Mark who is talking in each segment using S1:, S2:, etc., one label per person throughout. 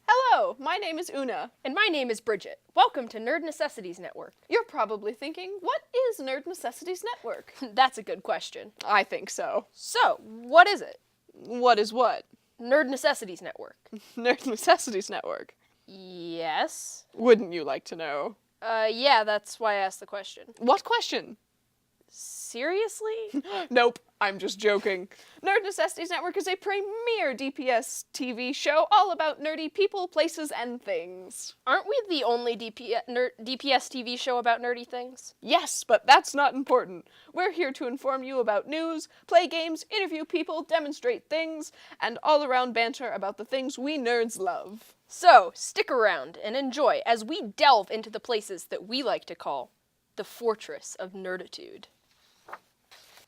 S1: Hello, my name is Una.
S2: And my name is Bridget. Welcome to Nerd Necessities Network.
S1: You're probably thinking, what is Nerd Necessities Network?
S2: That's a good question.
S1: I think so.
S2: So, what is it?
S1: What is what?
S2: Nerd Necessities Network.
S1: Nerd Necessities Network.
S2: Yes?
S1: Wouldn't you like to know?
S2: Yeah, that's why I asked the question.
S1: What question?
S2: Seriously?
S1: Nope, I'm just joking. Nerd Necessities Network is a premier DPS TV show all about nerdy people, places, and things.
S2: Aren't we the only DPS TV show about nerdy things?
S1: Yes, but that's not important. We're here to inform you about news, play games, interview people, demonstrate things, and all-around banter about the things we nerds love.
S2: So, stick around and enjoy as we delve into the places that we like to call the Fortress of Nerditude.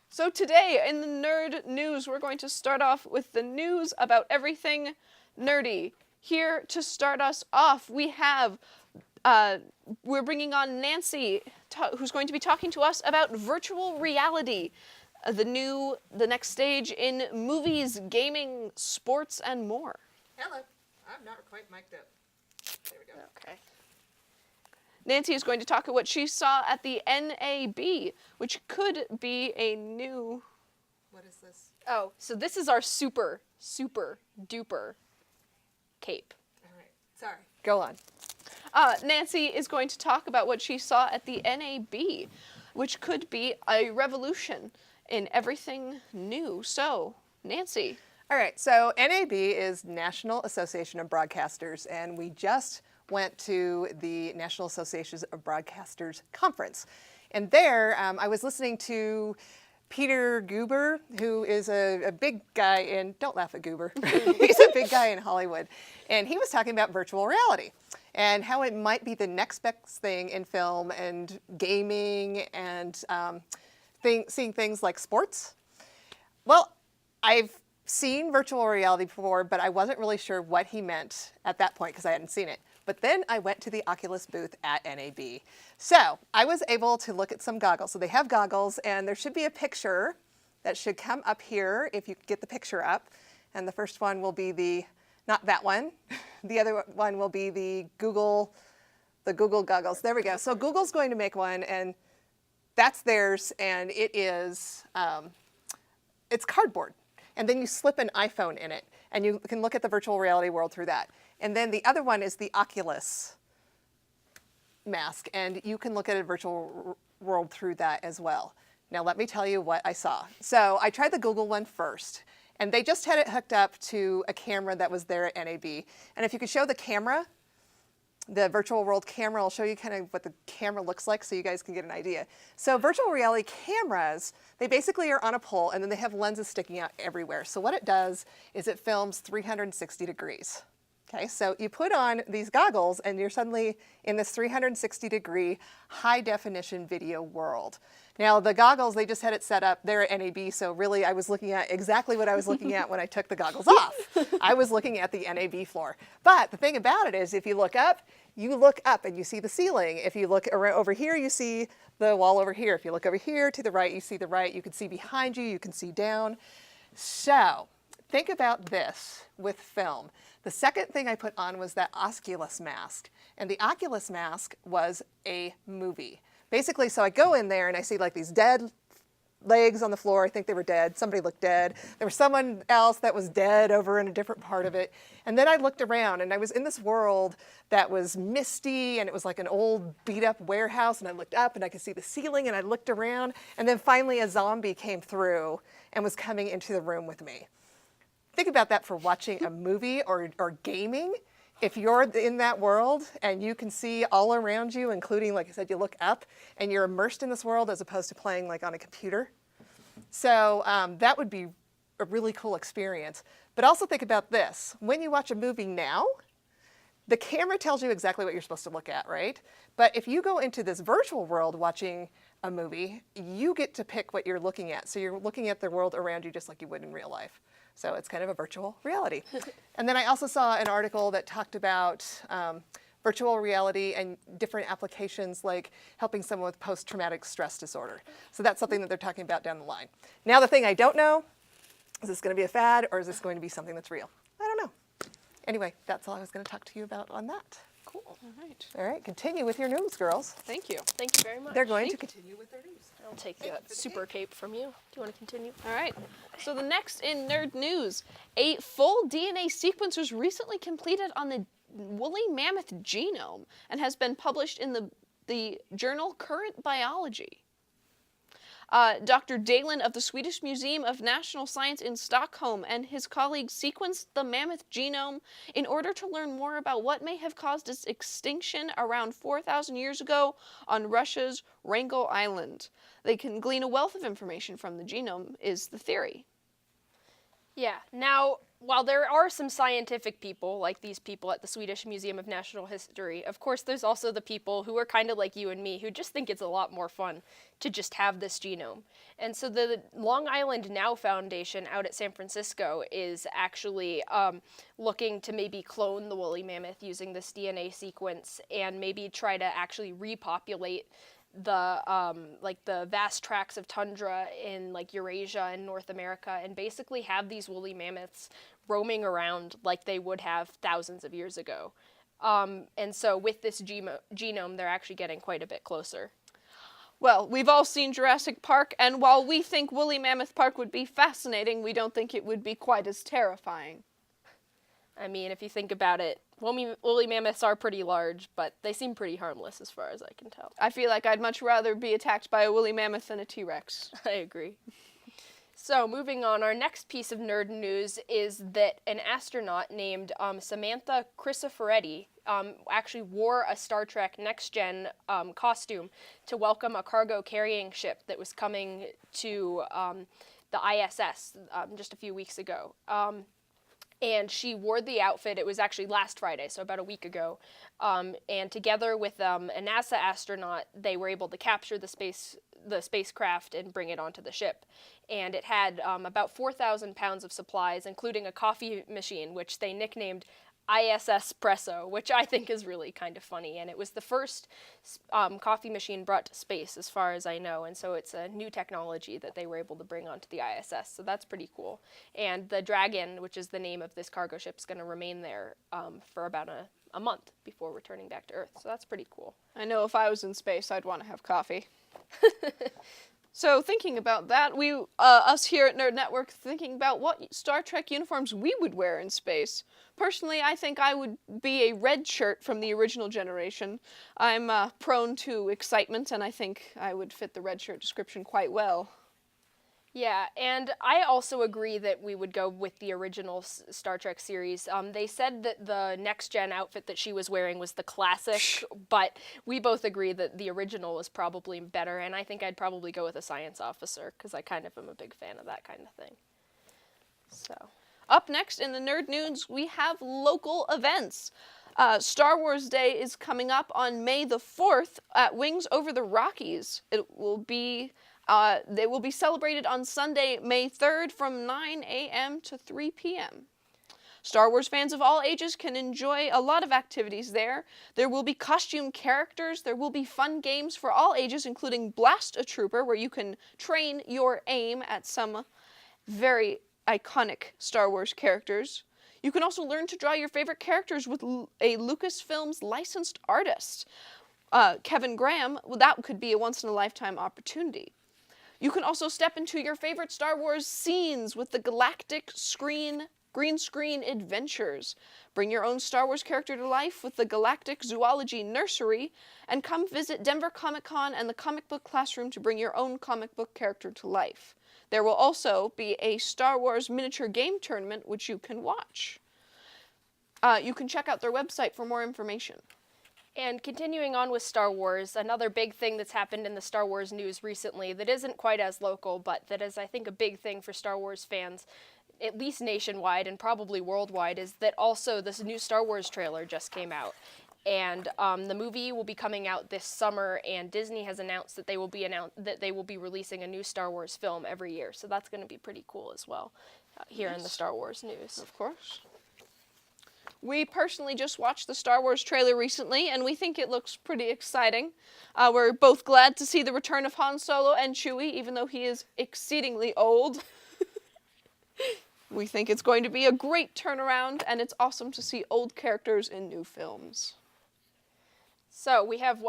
S1: So today, in the nerd news, we're going to start off with the news about everything nerdy. Here to start us off, we have, we're bringing on Nancy, who's going to be talking to us about virtual reality, the next stage in movies, gaming, sports, and more.
S3: Hello. I'm not quite mic'd up. There we go.
S2: Okay.
S1: Nancy is going to talk about what she saw at the NAB, which could be a new...
S3: What is this?
S2: Oh, so this is our super duper cape.
S3: All right. Sorry.
S2: Go on.
S1: Nancy is going to talk about what she saw at the NAB, which could be a revolution in everything new. So, Nancy.
S3: All right. So NAB is National Association of Broadcasters, and we just went to the National Association of Broadcasters conference. And there, I was listening to Peter Guber, who is a big guy in, don't laugh at Guber, he's a big guy in Hollywood. And he was talking about virtual reality and how it might be the next best thing in film and gaming and seeing things like sports. Well, I've seen virtual reality before, but I wasn't really sure what he meant at that point because I hadn't seen it. But then I went to the Oculus booth at NAB. So I was able to look at some goggles. So they have goggles, and there should be a picture that should come up here if you get the picture up. And the first one will be not that one. The other one will be the Google goggles. There we go. So Google's going to make one, and that's theirs, and it is, it's cardboard. And then you slip an iPhone in it, and you can look at the virtual reality world through that. And then the other one is the Oculus mask, and you can look at a virtual world through that as well. Now let me tell you what I saw. So I tried the Google one first, and they just had it hooked up to a camera that was there at NAB. And if you could show the camera, the virtual world camera, I'll show you kind of what the camera looks like so you guys can get an idea. So virtual reality cameras, they basically are on a pole, and then they have lenses sticking out everywhere. So what it does is it films 360 degrees. Okay, so you put on these goggles and you're suddenly in this 360-degree high-definition video world. Now, the goggles, they just had it set up there at NAB, so really I was looking at exactly what I was looking at when I took the goggles off. I was looking at the NAB floor. But the thing about it is if you look up and you see the ceiling. If you look over here, you see the wall over here. If you look over here to the right, you see the right. You can see behind you, you can see down. So think about this with film. The second thing I put on was that Oculus mask. And the Oculus mask was a movie. Basically, so I go in there and I see like these dead legs on the floor. I think they were dead. Somebody looked dead. There was someone else that was dead over in a different part of it. And then I looked around and I was in this world that was misty and it was like an old beat up warehouse, and I looked up and I could see the ceiling, and I looked around, and then finally a zombie came through and was coming into the room with me. Think about that for watching a movie or gaming. If you're in that world and you can see all around you, including, like I said, you look up and you're immersed in this world as opposed to playing like on a computer. So that would be a really cool experience. But also think about this. When you watch a movie now, the camera tells you exactly what you're supposed to look at, right? But if you go into this virtual world watching a movie, you get to pick what you're looking at. So you're looking at the world around you just like you would in real life. So it's kind of a virtual reality. And then I also saw an article that talked about virtual reality and different applications like helping someone with post-traumatic stress disorder. So that's something that they're talking about down the line. Now the thing I don't know, is this going to be a fad or is this going to be something that's real? I don't know. Anyway, that's all I was going to talk to you about on that.
S1: Cool. All right.
S3: All right, continue with your news, girls.
S1: Thank you.
S2: Thank you very much.
S3: They're going to continue with their news.
S2: I'll take the super cape from you. Do you want to continue?
S1: All right. So the next in nerd news, a full DNA sequence was recently completed on the woolly mammoth genome and has been published in the journal Current Biology. Dr. Dalen of the Swedish Museum of National Science in Stockholm and his colleagues sequenced the mammoth genome in order to learn more about what may have caused its extinction around 4,000 years ago on Russia's Wrangel Island. They can glean a wealth of information from the genome, is the theory.
S2: Yeah. Now, while there are some scientific people, like these people at the Swedish Museum of Natural History, of course there's also the people who are kind of like you and me, who just think it's a lot more fun to just have this genome. And so the Long Island Now Foundation out at San Francisco is actually looking to maybe clone the woolly mammoth using this DNA sequence and maybe try to actually repopulate the vast tracts of tundra in like Eurasia and North America and basically have these woolly mammoths roaming around like they would have thousands of years ago. And so with this genome, they're actually getting quite a bit closer.
S1: Well, we've all seen Jurassic Park, and while we think Woolly Mammoth Park would be fascinating, we don't think it would be quite as terrifying.
S2: I mean, if you think about it, woolly mammoths are pretty large, but they seem pretty harmless as far as I can tell.
S1: I feel like I'd much rather be attacked by a woolly mammoth than a T-Rex.
S2: I agree. So, moving on, our next piece of nerd news is that an astronaut named Samantha Cristoforetti actually wore a Star Trek Next Gen costume to welcome a cargo carrying ship that was coming to the ISS just a few weeks ago. And she wore the outfit. It was actually last Friday, so about a week ago. And together with a NASA astronaut, they were able to capture the spacecraft and bring it onto the ship. And it had about 4,000 pounds of supplies, including a coffee machine, which they nicknamed ISS Espresso, which I think is really kind of funny. And it was the first coffee machine brought to space, as far as I know. And so it's a new technology that they were able to bring onto the ISS. So that's pretty cool. And the Dragon, which is the name of this cargo ship, is going to remain there for about a month before returning back to Earth. So that's pretty cool.
S1: I know if I was in space, I'd want to have coffee. So thinking about that, us here at Nerd Network, thinking about what Star Trek uniforms we would wear in space. Personally, I think I would be a red shirt from the original generation. I'm prone to excitement, and I think I would fit the red shirt description quite well.
S2: Yeah, and I also agree that we would go with the original Star Trek series. They said that the next-gen outfit that she was wearing was the classic, but we both agree that the original was probably better, and I think I'd probably go with a science officer, because I kind of am a big fan of that kind of thing. So,
S1: up next in the Nerd News, we have local events. Star Wars Day is coming up on May the 4th at Wings Over the Rockies. They will be celebrated on Sunday, May 3rd from 9 a.m. to 3 p.m. Star Wars fans of all ages can enjoy a lot of activities there. There will be costume characters, there will be fun games for all ages, including Blast a Trooper, where you can train your aim at some very iconic Star Wars characters. You can also learn to draw your favorite characters with a Lucasfilm's licensed artist. Kevin Graham, well, that could be a once-in-a-lifetime opportunity. You can also step into your favorite Star Wars scenes with the Galactic Green Screen Adventures. Bring your own Star Wars character to life with the Galactic Zoology Nursery, and come visit Denver Comic Con and the Comic Book Classroom to bring your own comic book character to life. There will also be a Star Wars miniature game tournament which you can watch. You can check out their website for more information.
S2: and continuing on with Star Wars, another big thing that's happened in the Star Wars news recently that isn't quite as local, but that is, I think, a big thing for Star Wars fans, at least nationwide and probably worldwide, is that also this new Star Wars trailer just came out. And the movie will be coming out this summer, and Disney has announced that they will be releasing a new Star Wars film every year. So that's going to be pretty cool as well here in the Star Wars news.
S1: Of course. We personally just watched the Star Wars trailer recently, and we think it looks pretty exciting. We're both glad to see the return of Han Solo and Chewie, even though he is exceedingly old. We think it's going to be a great turnaround, and it's awesome to see old characters in new films.
S2: So we have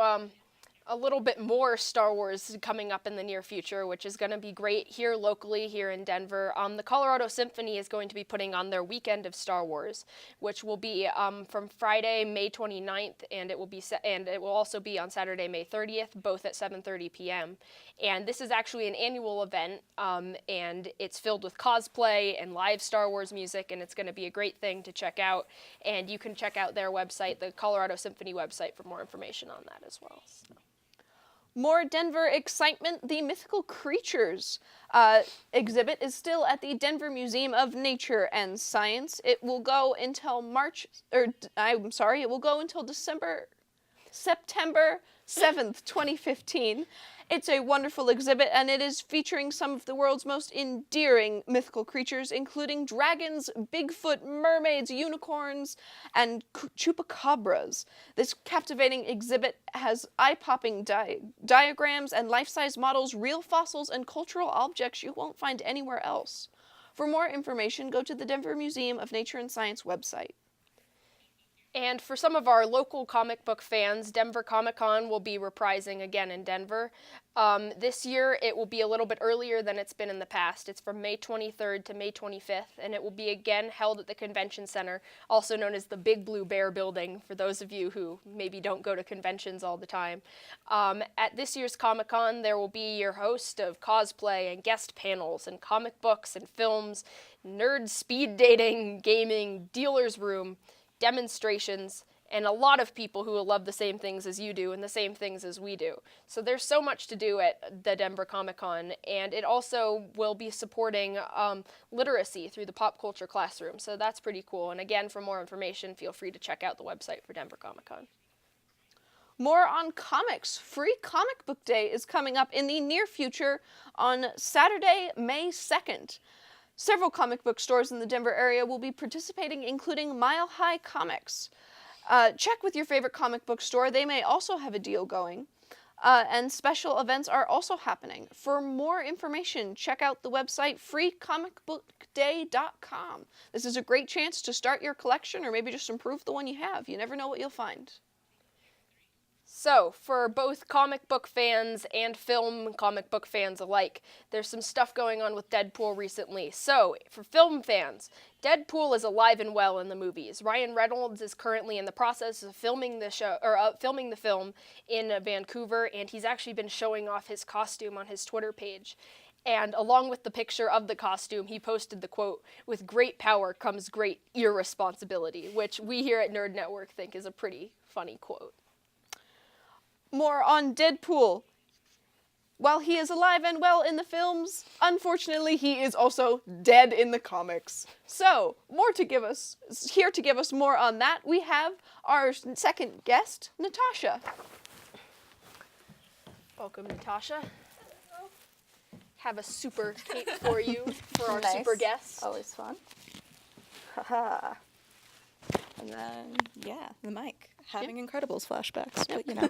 S2: a little bit more Star Wars coming up in the near future, which is going to be great here locally, here in Denver. The Colorado Symphony is going to be putting on their Weekend of Star Wars, which will be from Friday, May 29th, and it will also be on Saturday, May 30th, both at 7:30 p.m. And this is actually an annual event, and it's filled with cosplay and live Star Wars music, and it's going to be a great thing to check out. And you can check out their website, the Colorado Symphony website, for more information on that as well. So.
S1: More Denver excitement. The Mythical Creatures exhibit is still at the Denver Museum of Nature and Science. It will go until it will go until September 7th, 2015. It's a wonderful exhibit, and it is featuring some of the world's most endearing mythical creatures, including dragons, Bigfoot, mermaids, unicorns, and chupacabras. This captivating exhibit has eye-popping diagrams and life-size models, real fossils, and cultural objects you won't find anywhere else. For more information, go to the Denver Museum of Nature and Science website.
S2: And for some of our local comic book fans, Denver Comic-Con will be reprising again in Denver. This year, it will be a little bit earlier than it's been in the past. It's from May 23rd to May 25th, and it will be again held at the Convention Center, also known as the Big Blue Bear Building, for those of you who maybe don't go to conventions all the time. At this year's Comic-Con, there will be your host of cosplay and guest panels and comic books and films, nerd speed dating, gaming, dealer's room, demonstrations, and a lot of people who will love the same things as you do and the same things as we do. So there's so much to do at the Denver Comic-Con, and it also will be supporting literacy through the pop culture classroom. So that's pretty cool. And again, for more information, feel free to check out the website for Denver Comic-Con.
S1: More on comics. Free Comic Book Day is coming up in the near future on Saturday, May 2nd. Several comic book stores in the Denver area will be participating, including Mile High Comics. Check with your favorite comic book store. They may also have a deal going. And special events are also happening. For more information, check out the website freecomicbookday.com. This is a great chance to start your collection or maybe just improve the one you have. You never know what you'll find.
S2: So, for both comic book fans and film comic book fans alike, there's some stuff going on with Deadpool recently. So, for film fans, Deadpool is alive and well in the movies. Ryan Reynolds is currently in the process of filming the film in Vancouver, and he's actually been showing off his costume on his Twitter page. And along with the picture of the costume, he posted the quote, "With great power comes great irresponsibility," which we here at Nerd Network think is a pretty funny quote.
S1: More on Deadpool. While he is alive and well in the films, unfortunately he is also dead in the comics. So, here to give us more on that, we have our second guest, Natasha.
S2: Welcome, Natasha. Have a super cape for you for our
S4: Nice.
S2: super guests.
S4: Always fun. Haha. And then, yeah, the mic. Having Incredibles flashbacks, but you know.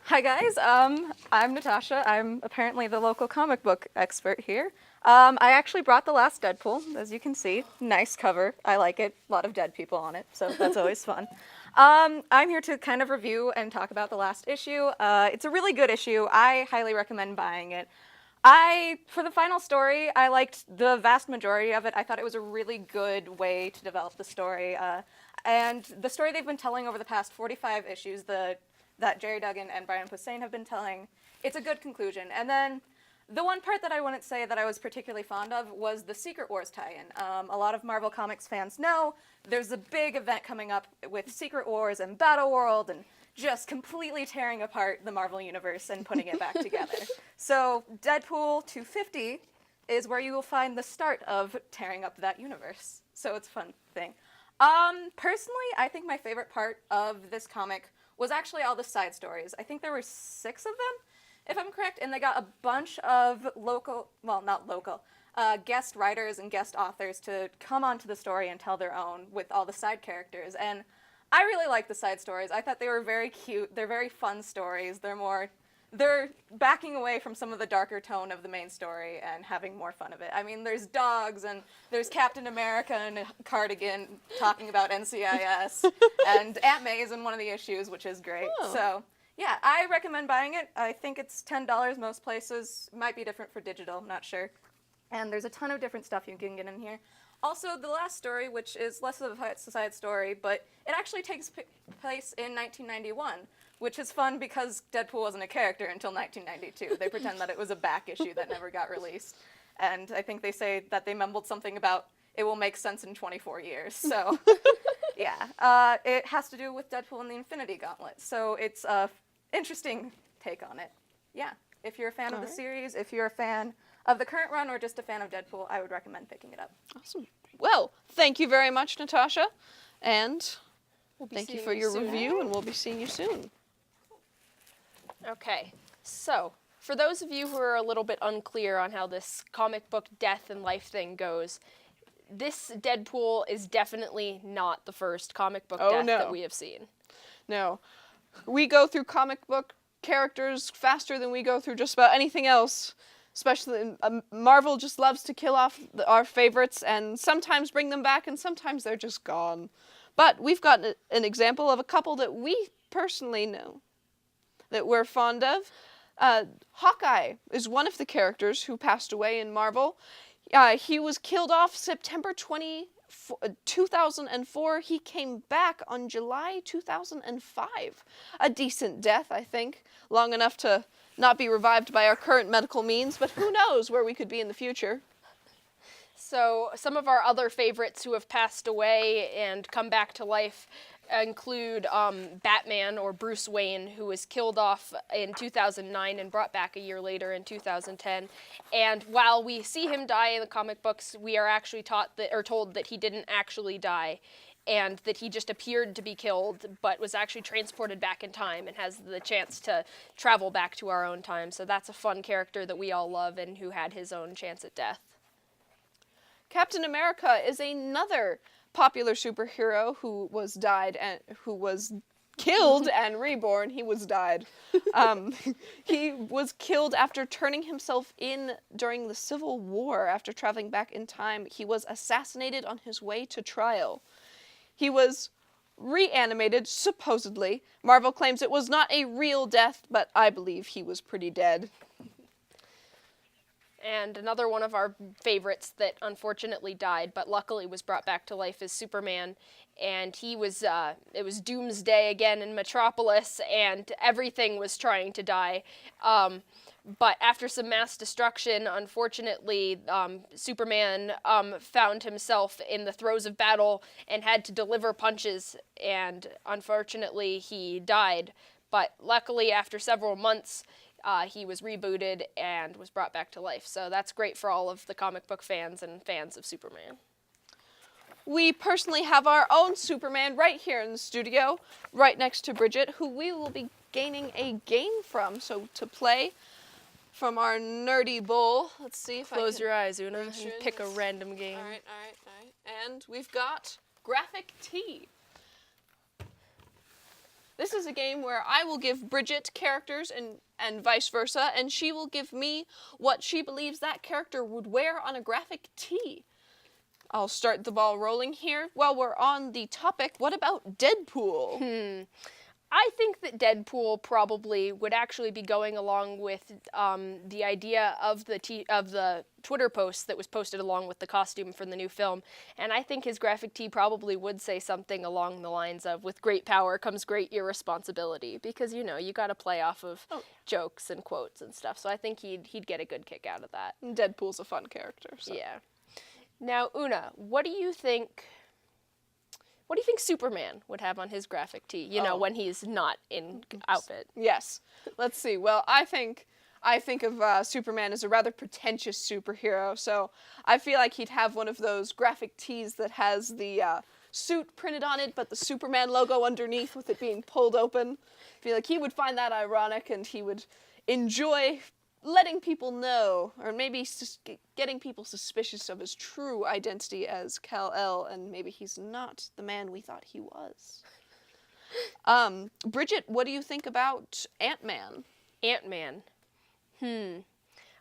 S4: Hi guys, I'm Natasha. I'm apparently the local comic book expert here. I actually brought the last Deadpool, as you can see. Nice cover. I like it. A lot of dead people on it, so that's always fun. I'm here to kind of review and talk about the last issue. It's a really good issue. I highly recommend buying it. For the final story, I liked the vast majority of it. I thought it was a really good way to develop the story. And the story they've been telling over the past 45 issues that Jerry Duggan and Brian Posehn have been telling, it's a good conclusion. And then the one part that I wouldn't say that I was particularly fond of was the Secret Wars tie-in. A lot of Marvel Comics fans know there's a big event coming up with Secret Wars and Battle World and just completely tearing apart the Marvel Universe and putting it back together. So Deadpool 250 is where you will find the start of tearing up that universe. So it's a fun thing. Personally, I think my favorite part of this comic was actually all the side stories. I think there were 6 of them, if I'm correct, and they got a bunch of guest writers and guest authors to come onto the story and tell their own with all the side characters. And I really like the side stories. I thought they were very cute. They're very fun stories. They're backing away from some of the darker tone of the main story and having more fun of it. I mean, there's dogs, and there's Captain America in a cardigan talking about NCIS, and Aunt May's in one of the issues, which is great.
S1: Oh.
S4: So, yeah, I recommend buying it. I think it's $10 most places. Might be different for digital, I'm not sure. And there's a ton of different stuff you can get in here. Also, the last story, which is less of a side story, but it actually takes place in 1991. Which is fun because Deadpool wasn't a character until 1992. They pretend that it was a back issue that never got released. And I think they say that they mumbled something about it will make sense in 24 years. So, yeah. It has to do with Deadpool and the Infinity Gauntlet. So it's an interesting take on it. Yeah. If you're a fan of the series, if you're a fan of the current run, or just a fan of Deadpool, I would recommend picking it up.
S1: Awesome. Well, thank you very much, Natasha. And thank you
S2: seeing
S1: for
S2: you
S1: your
S2: soon.
S1: review, and we'll be seeing you soon.
S2: Okay, so for those of you who are a little bit unclear on how this comic book death and life thing goes, this Deadpool is definitely not the first comic book death that we have seen.
S1: No. We go through comic book characters faster than we go through just about anything else. Especially, Marvel just loves to kill off our favorites and sometimes bring them back, and sometimes they're just gone. But we've got an example of a couple that we personally know, that we're fond of. Hawkeye is one of the characters who passed away in Marvel. He was killed off September 2004. He came back on July 2005. A decent death, I think. Long enough to not be revived by our current medical means, but who knows where we could be in the future.
S2: So some of our other favorites who have passed away and come back to life include Batman, or Bruce Wayne, who was killed off in 2009 and brought back a year later in 2010. And while we see him die in the comic books, we are actually told that he didn't actually die, and that he just appeared to be killed, but was actually transported back in time and has the chance to travel back to our own time. So that's a fun character that we all love and who had his own chance at death.
S1: Captain America is another popular superhero who was killed and reborn. He was died. He was killed after turning himself in during the Civil War. After traveling back in time, he was assassinated on his way to trial. He was reanimated, supposedly. Marvel claims it was not a real death, but I believe he was pretty dead.
S2: And another one of our favorites that unfortunately died, but luckily was brought back to life, is Superman. And he was, it was Doomsday again in Metropolis, and everything was trying to die. But after some mass destruction, unfortunately, Superman found himself in the throes of battle and had to deliver punches, and unfortunately he died. But luckily, after several months, he was rebooted and was brought back to life. So that's great for all of the comic book fans and fans of Superman.
S1: We personally have our own Superman right here in the studio, right next to Bridget, who we will be gaining a game from. So to play from our nerdy bowl, let's see if
S2: Close your eyes, Una, and
S1: Motion.
S2: pick a random game.
S1: All right. And we've got Graphic Tee. This is a game where I will give Bridget characters and vice versa, and she will give me what she believes that character would wear on a graphic tee. I'll start the ball rolling here. While we're on the topic, what about Deadpool?
S2: I think that Deadpool probably would actually be going along with the idea of the Twitter post that was posted along with the costume for the new film, and I think his graphic tee probably would say something along the lines of, "With great power comes great irresponsibility," because you got to play off of jokes and quotes and stuff. So I think he'd get a good kick out of that.
S1: Deadpool's a fun character. So.
S2: Yeah. Now, Una, what do you think Superman would have on his graphic tee, when he's not in outfit?
S1: Yes. Let's see. Well, I think of Superman as a rather pretentious superhero, so I feel like he'd have one of those graphic tees that has the suit printed on it, but the Superman logo underneath with it being pulled open. I feel like he would find that ironic, and he would enjoy letting people know, or maybe getting people suspicious of his true identity as Kal-El, and maybe he's not the man we thought he was. Bridget, what do you think about Ant-Man?
S2: Ant-Man.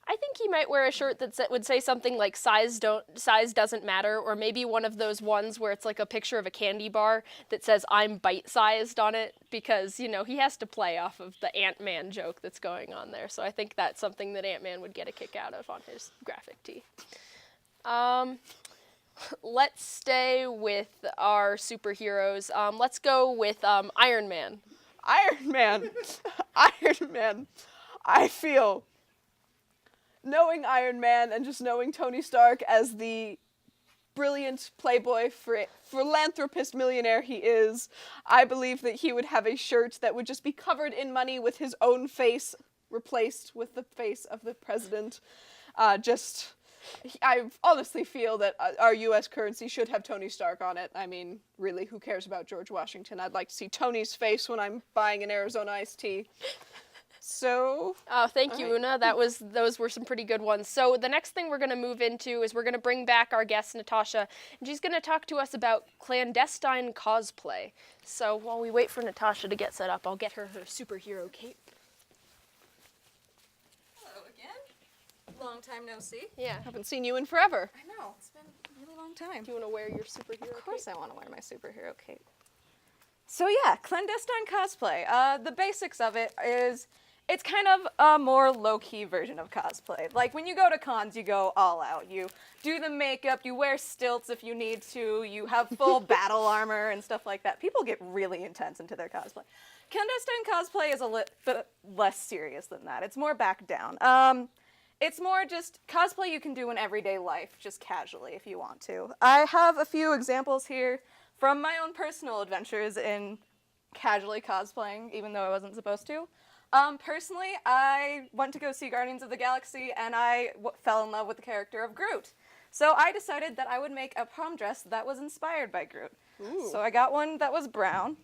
S2: I think he might wear a shirt that would say something like size doesn't matter, or maybe one of those ones where it's like a picture of a candy bar that says I'm bite-sized on it, because, you know, he has to play off of the Ant-Man joke that's going on there. So I think that's something that Ant-Man would get a kick out of on his graphic tee. Let's stay with our superheroes. Let's go with Iron Man.
S1: Iron Man. Iron Man. I feel, knowing Iron Man and just knowing Tony Stark as the brilliant playboy philanthropist millionaire he is, I believe that he would have a shirt that would just be covered in money with his own face replaced with the face of the president. I honestly feel that our U.S. currency should have Tony Stark on it. I mean, really, who cares about George Washington? I'd like to see Tony's face when I'm buying an Arizona iced tea. So...
S2: thank you, Una. Those were some pretty good ones. So the next thing we're going to move into is we're going to bring back our guest, Natasha, and she's going to talk to us about clandestine cosplay. So while we wait for Natasha to get set up, I'll get her superhero cape.
S4: Hello again. Long time no see.
S2: Yeah.
S1: haven't seen you in forever.
S4: I know, it's been a really long time.
S2: Do you want to wear your superhero cape?
S4: Of course I want to wear my superhero cape. So yeah, clandestine cosplay. The basics of it is, it's kind of a more low-key version of cosplay. Like, when you go to cons, you go all out. You do the makeup, you wear stilts if you need to, you have full battle armor and stuff like that. People get really intense into their cosplay. Clandestine cosplay is a bit less serious than that. It's more back down. It's more just cosplay you can do in everyday life, just casually if you want to. I have a few examples here from my own personal adventures in casually cosplaying, even though I wasn't supposed to. Personally, I went to go see Guardians of the Galaxy, and I fell in love with the character of Groot. So I decided that I would make a prom dress that was inspired by Groot.
S1: Ooh.
S4: So I got one that was brown,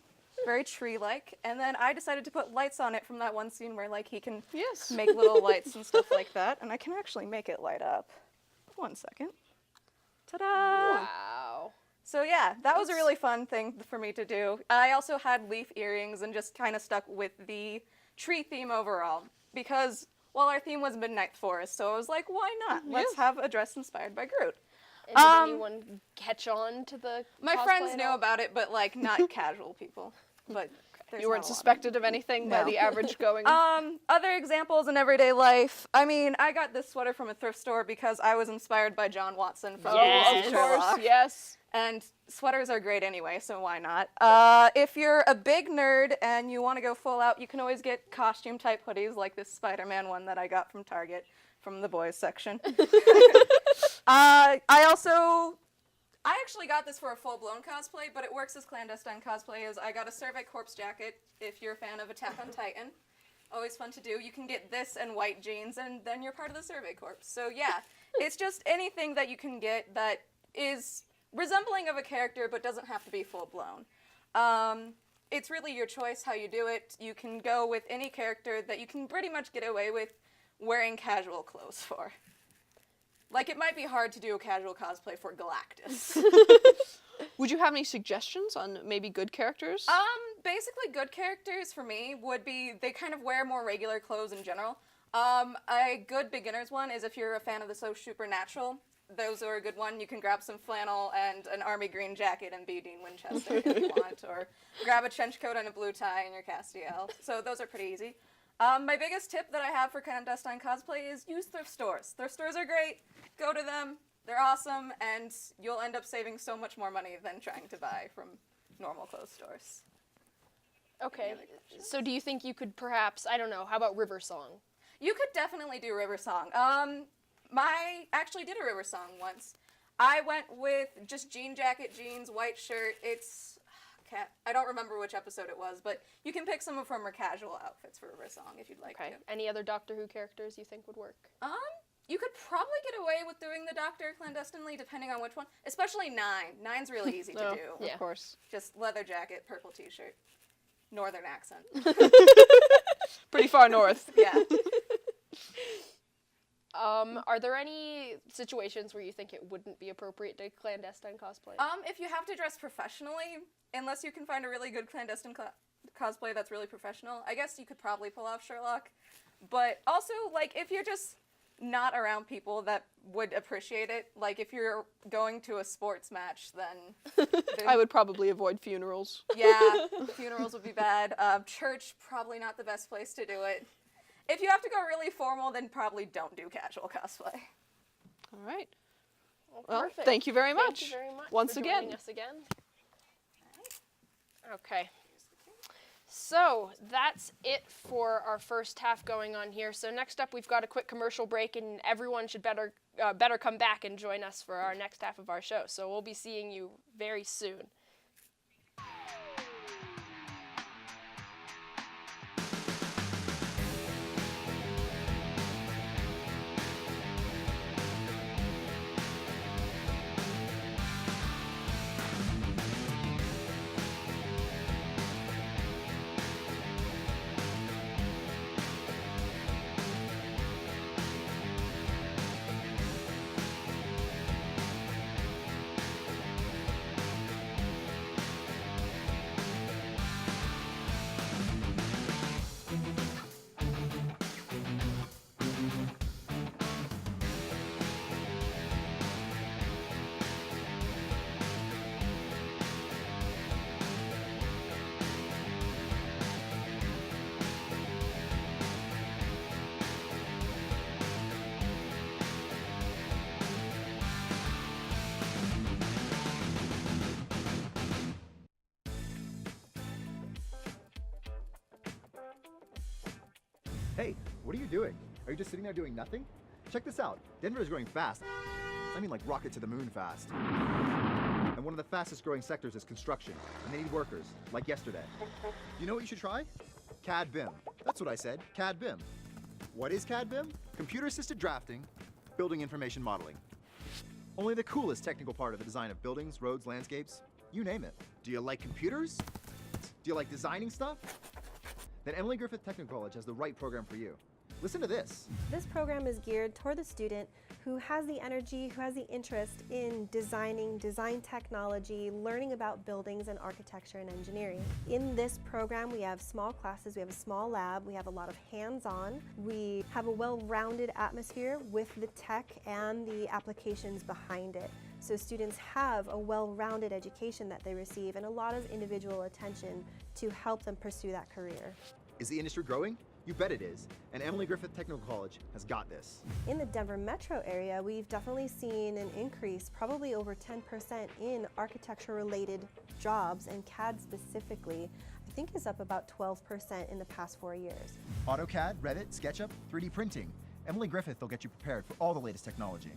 S4: very tree-like, and then I decided to put lights on it from that one scene where, like, he can
S1: Yes.
S4: make little lights and stuff like that, and I can actually make it light up. 1 second. Ta-da!
S2: Wow.
S4: So yeah, that was a really fun thing for me to do. I also had leaf earrings and just kind of stuck with the tree theme overall, because, well, our theme was Midnight Forest, so I was like, why not? Let's have a dress inspired by Groot.
S2: And did anyone catch on to the
S4: My
S2: cosplay
S4: friends
S2: at
S4: knew
S2: all?
S4: about it, but, like, not casual people. But there's
S1: You weren't
S4: not a lot.
S1: suspected of anything by
S4: No.
S1: the average going...
S4: Other examples in everyday life. I mean, I got this sweater from a thrift store because I was inspired by John Watson from
S2: Yes.
S1: of
S4: Sherlock.
S1: course, yes.
S4: And sweaters are great anyway, so why not? If you're a big nerd and you want to go full out, you can always get costume-type hoodies like this Spider-Man one that I got from Target, from the boys section. I actually got this for a full-blown cosplay, but it works as clandestine cosplay. I got a Survey Corpse jacket, if you're a fan of Attack on Titan. Always fun to do. You can get this and white jeans, and then you're part of the Survey Corps. So yeah, it's just anything that you can get that is resembling of a character but doesn't have to be full-blown. It's really your choice how you do it. You can go with any character that you can pretty much get away with wearing casual clothes for. Like, it might be hard to do a casual cosplay for Galactus.
S1: Would you have any suggestions on maybe good characters?
S4: Basically good characters for me would be, they kind of wear more regular clothes in general. A good beginner's one is if you're a fan of the So Supernatural. Those are a good one. You can grab some flannel and an army green jacket and be Dean Winchester if you want, or grab a trench coat and a blue tie and your Castiel. So those are pretty easy. My biggest tip that I have for clandestine cosplay is use thrift stores. Thrift stores are great. Go to them. They're awesome, and you'll end up saving so much more money than trying to buy from normal clothes stores.
S2: Okay, so do you think you could perhaps, I don't know, how about River Song?
S4: You could definitely do River Song. I actually did a River Song once. I went with just jean jacket, jeans, white shirt. I don't remember which episode it was, but you can pick some from her casual outfits for River Song if you'd like
S2: Okay,
S4: to.
S2: any other Doctor Who characters you think would work?
S4: You could probably get away with doing the Doctor clandestinely, depending on which one. Especially 9. 9's really easy to
S1: Oh,
S4: do.
S2: Yeah.
S1: Of course.
S4: Just leather jacket, purple t-shirt, northern accent.
S1: Pretty far north.
S4: Yeah.
S2: Are there any situations where you think it wouldn't be appropriate to clandestine cosplay?
S4: If you have to dress professionally, unless you can find a really good clandestine cosplay that's really professional, I guess you could probably pull off Sherlock. But also, like, if you're just not around people that would appreciate it, like if you're going to a sports match, then
S1: I would probably avoid funerals.
S4: yeah, funerals would be bad. Church, probably not the best place to do it. If you have to go really formal, then probably don't do casual cosplay.
S1: All right. Well,
S2: Perfect.
S1: thank you very much.
S2: Thank you very much
S1: Once
S2: for
S1: again.
S2: joining us again. Okay. So that's it for our first half going on here. So next up, we've got a quick commercial break, and everyone should better come back and join us for our next half of our show. So we'll be seeing you very soon.
S5: Hey, what are you doing? Are you just sitting there doing nothing? Check this out. Denver is growing fast. I mean like rocket to the moon fast. And one of the fastest growing sectors is construction, and they need workers, like yesterday. You know what you should try? CAD BIM. That's what I said, CAD BIM. What is CAD BIM? Computer assisted drafting, building information modeling. Only the coolest technical part of the design of buildings, roads, landscapes, you name it. Do you like computers? Do you like designing stuff? Then Emily Griffith Technical College has the right program for you. Listen to this.
S6: This program is geared toward the student who has the energy, who has the interest in design technology, learning about buildings and architecture and engineering. In this program, we have small classes, we have a small lab, we have a lot of hands-on, we have a well-rounded atmosphere with the tech and the applications behind it. So students have a well-rounded education that they receive and a lot of individual attention to help them pursue that career.
S5: Is the industry growing? You bet it is. And Emily Griffith Technical College has got this.
S6: In the Denver metro area, we've definitely seen an increase, probably over 10% in architecture-related jobs, and CAD specifically, I think is up about 12% in the past 4 years.
S5: AutoCAD, Revit, SketchUp, 3D printing. Emily Griffith will get you prepared for all the latest technology.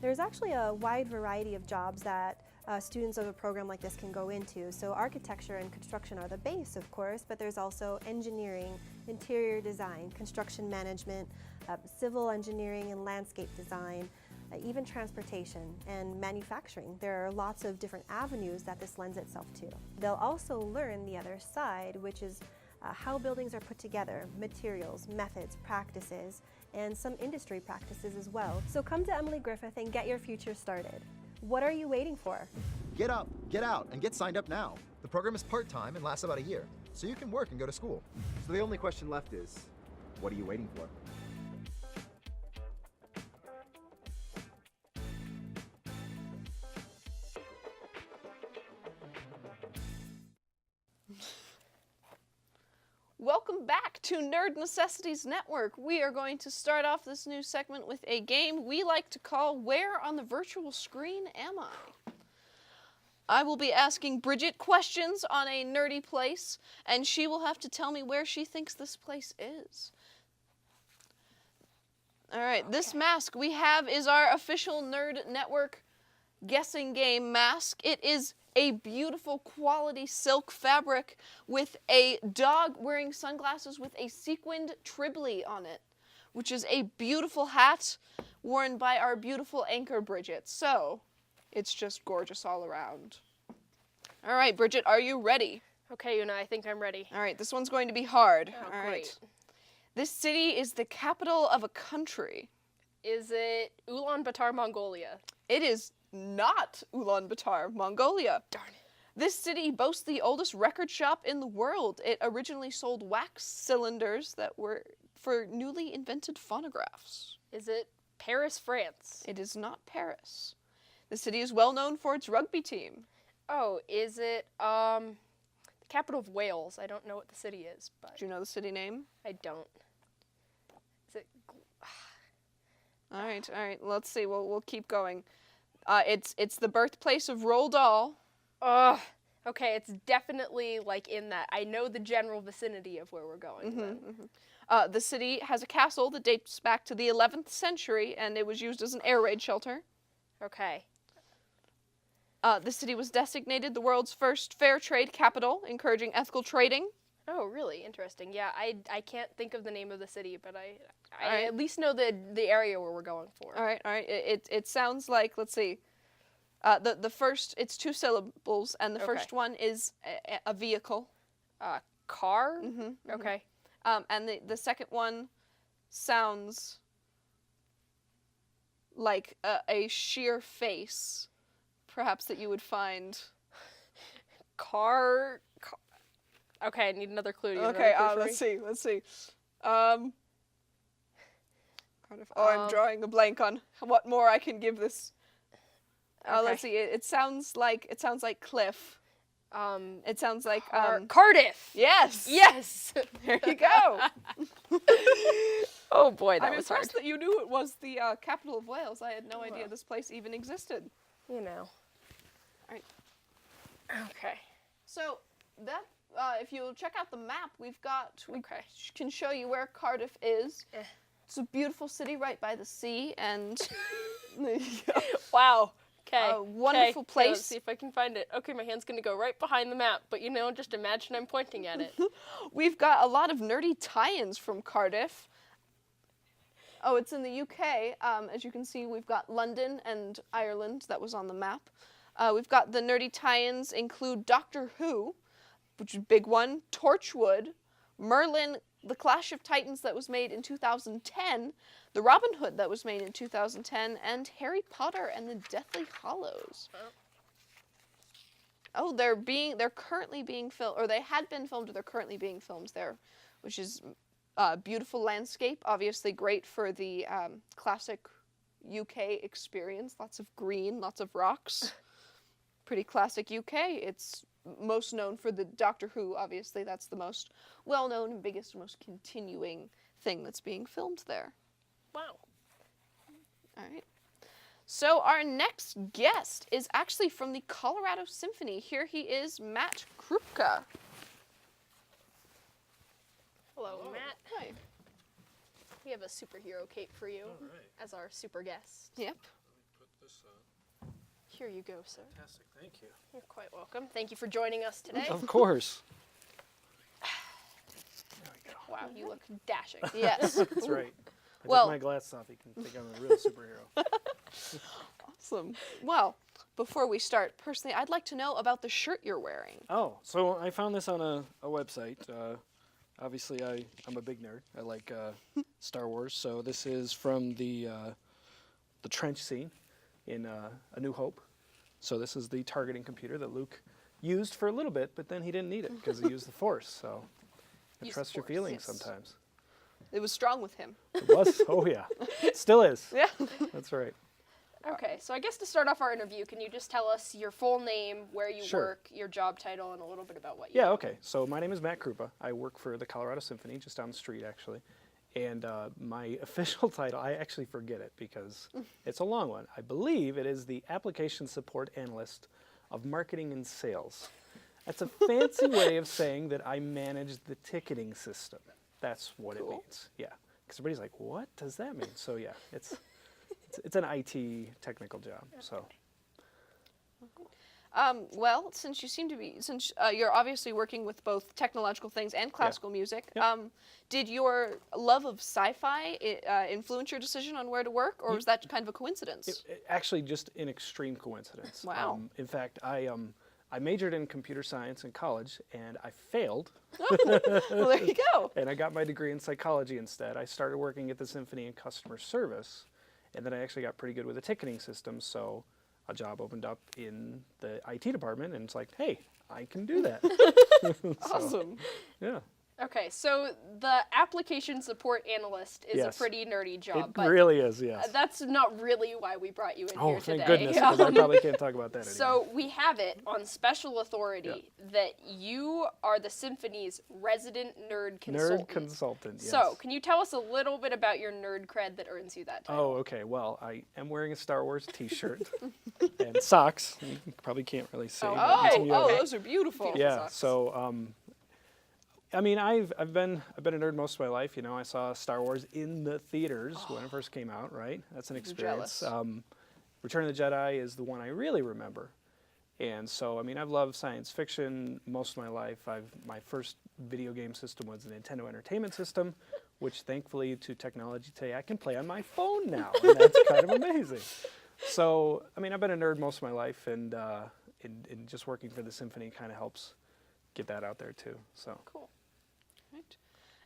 S6: There's actually a wide variety of jobs that students of a program like this can go into. So architecture and construction are the base, of course, but there's also engineering, interior design, construction management, civil engineering and landscape design, even transportation and manufacturing. There are lots of different avenues that this lends itself to. They'll also learn the other side, which is how buildings are put together, materials, methods, practices, and some industry practices as well. So come to Emily Griffith and get your future started. What are you waiting for?
S5: Get up, get out, and get signed up now. The program is part-time and lasts about a year, so you can work and go to school. So the only question left is, what are you waiting for?
S1: Welcome back to Nerd Necessities Network. We are going to start off this new segment with a game we like to call Where on the Virtual Screen Am I? I will be asking Bridget questions on a nerdy place, and she will have to tell me where she thinks this place is. All right, this mask we have is our official Nerd Network guessing game mask. It is a beautiful quality silk fabric with a dog wearing sunglasses with a sequined tribly on it, which is a beautiful hat worn by our beautiful anchor Bridget. So, it's just gorgeous all around. All right, Bridget, are you ready?
S2: Okay, Una, I think I'm ready.
S1: All right, this one's going to be hard.
S2: Oh,
S1: all right.
S2: great.
S1: This city is the capital of a country.
S2: Is it Ulaanbaatar, Mongolia?
S1: It is not Ulaanbaatar, Mongolia.
S2: Darn it.
S1: This city boasts the oldest record shop in the world. It originally sold wax cylinders that were for newly invented phonographs.
S2: Is it Paris, France?
S1: It is not Paris. The city is well known for its rugby team.
S2: Oh, is it the capital of Wales? I don't know what the city is, but
S1: Do you know the city name?
S2: I don't. Is it?
S1: All right. Let's see. We'll keep going. It's the birthplace of Roald Dahl.
S2: Ugh. Okay, it's definitely like in that. I know the general vicinity of where we're going. then.
S1: The city has a castle that dates back to the 11th century, and it was used as an air raid shelter.
S2: Okay.
S1: The city was designated the world's first fair trade capital, encouraging ethical trading.
S2: Oh, really interesting. Yeah, I can't think of the name of the city, but I
S1: Alright.
S2: at least know the area where we're going for.
S1: All right. It sounds like, let's see. The first, it's 2 syllables, and the first one is a vehicle.
S2: Car? Okay.
S1: And the second one sounds like a sheer face, perhaps, that you would find.
S2: Car. Okay, I need another clue. Do you have
S1: Okay,
S2: another clue for
S1: let's
S2: me?
S1: see. Cardiff. Oh, I'm drawing a blank on what more I can give this. Let's see. It sounds like Cliff. It sounds like
S2: Cardiff.
S1: Yes.
S2: Yes.
S1: There you go.
S2: Oh boy, that
S1: I'm
S2: was hard.
S1: impressed that you knew it was the capital of Wales. I had no idea this place even existed.
S2: You know.
S1: Alright.
S2: Okay.
S1: So that if you check out the map, we can show you where Cardiff is. It's a beautiful city right by the sea, and
S2: Wow. Okay.
S1: A wonderful
S2: Okay,
S1: place.
S2: let's see if I can find it. Okay, my hand's gonna go right behind the map, but just imagine I'm pointing at it.
S1: we've got a lot of nerdy tie-ins from Cardiff. Oh, it's in the UK. As you can see, we've got London and Ireland. That was on the map. We've got the nerdy tie-ins include Doctor Who, which is a big one, Torchwood, Merlin, The Clash of Titans that was made in 2010, The Robin Hood that was made in 2010, and Harry Potter and the Deathly Hallows. Oh, they're currently being filmed, or they had been filmed, or they're currently being filmed there, which is beautiful landscape, obviously great for the classic UK experience. Lots of green, lots of rocks. Pretty classic UK. It's most known for the Doctor Who, obviously. That's the most well-known and biggest, most continuing thing that's being filmed there.
S2: Wow.
S1: All right. So our next guest is actually from the Colorado Symphony. Here he is, Matt Krupa.
S2: Hello, Matt.
S1: Hi.
S2: We have a superhero cape for you as our super guest.
S1: Yep.
S7: Put this
S2: Here you go, sir.
S7: fantastic. Thank you.
S2: You're quite welcome. Thank you for joining us today.
S7: Of course.
S2: Wow, you look dashing.
S1: Yes.
S7: That's right. I
S1: Well-
S7: took my glasses off. You can think I'm a real superhero.
S1: Awesome. Well, before we start, personally, I'd like to know about the shirt you're wearing.
S7: Oh, so I found this on a website. Obviously, I'm a big nerd. I like Star Wars. So this is from the trench scene in A New Hope. So this is the targeting computer that Luke used for a little bit, but then he didn't need it because he used the Force. So
S2: Use
S7: trust
S2: the
S7: your
S2: Force,
S7: feelings
S1: yes.
S7: sometimes.
S1: It was strong with him.
S7: It was? Oh, yeah. Still is.
S1: Yeah.
S7: That's right.
S2: Okay, so I guess to start off our interview, can you just tell us your full name, where you
S7: Sure.
S2: work, your job title, and a little bit about what you
S7: Yeah,
S2: do?
S7: okay. So my name is Matt Krupa. I work for the Colorado Symphony, just down the street, actually. And my official title, I actually forget it because it's a long one. I believe it is the Application Support Analyst of Marketing and Sales. That's a fancy way of saying that I manage the ticketing system. That's what it means. Yeah. Because everybody's like, what does that mean? So yeah, it's an IT technical job. So.
S1: Well, since you're obviously working with both technological things and classical music,
S7: Yep.
S1: did your love of sci-fi influence your decision on where to work, or was that kind of a coincidence?
S7: Actually, just an extreme coincidence.
S1: Wow.
S7: In fact, I majored in computer science in college, and I failed.
S1: Well, there you go.
S7: And I got my degree in psychology instead. I started working at the symphony in customer service, And then I actually got pretty good with the ticketing system, so a job opened up in the IT department, and it's like, hey, I can do that.
S1: Awesome.
S7: Yeah.
S2: Okay, so the application support analyst is
S7: Yes.
S2: a pretty nerdy job,
S7: It
S2: but
S7: really is, yes.
S2: that's not really why we brought you in
S7: Oh,
S2: here today.
S7: thank goodness, because I probably can't talk about that anymore.
S2: So we have it on special authority that you are the symphony's resident nerd consultant.
S7: Nerd consultant, yes.
S2: So, can you tell us a little bit about your nerd cred that earns you that title?
S7: Oh, okay. Well, I am wearing a Star Wars T-shirt and socks. You probably can't really see. but
S1: Oh,
S7: some of you
S1: oh,
S7: have-
S1: those are beautiful.
S7: yeah.
S2: socks.
S7: So, I mean, I've been a nerd most of my life. You know, I saw Star Wars in the theaters when it first came out. Right, that's an experience.
S1: jealous.
S7: Return of the Jedi is the one I really remember. And so, I mean, I've loved science fiction most of my life. My first video game system was the Nintendo Entertainment System, which thankfully to technology today I can play on my phone now, and that's kind of amazing. So, I mean, I've been a nerd most of my life, and just working for the symphony kind of helps get that out there too. So.
S1: Cool. Right.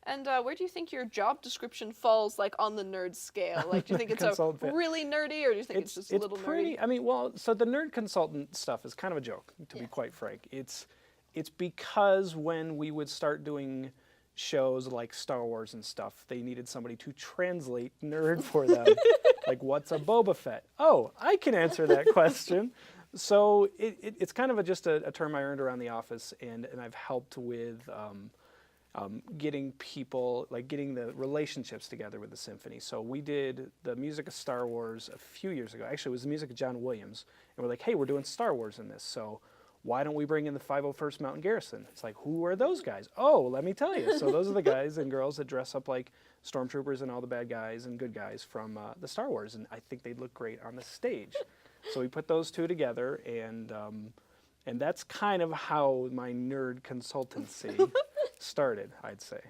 S1: And where do you think your job description falls, like, on the nerd scale? Like, do you think it's a
S7: Consultant.
S1: really nerdy, or do you think it's just a little
S7: pretty,
S1: nerdy?
S7: I mean, well, so the nerd consultant stuff is kind of a joke, to be quite frank. It's because when we would start doing shows like Star Wars and stuff, they needed somebody to translate nerd for them. Like, what's a Boba Fett? Oh, I can answer that question. So it's kind of just a term I earned around the office, and I've helped with getting people, like getting the relationships together with the symphony. So we did the music of Star Wars a few years ago. Actually, it was the music of John Williams. And we're like, hey, we're doing Star Wars in this, so why don't we bring in the 501st Mountain Garrison? It's like, who are those guys? Oh, let me tell you. So those are the guys and girls that dress up like stormtroopers and all the bad guys and good guys from the Star Wars, and I think they'd look great on the stage. So we put those two together, and that's kind of how my nerd consultancy started, I'd say.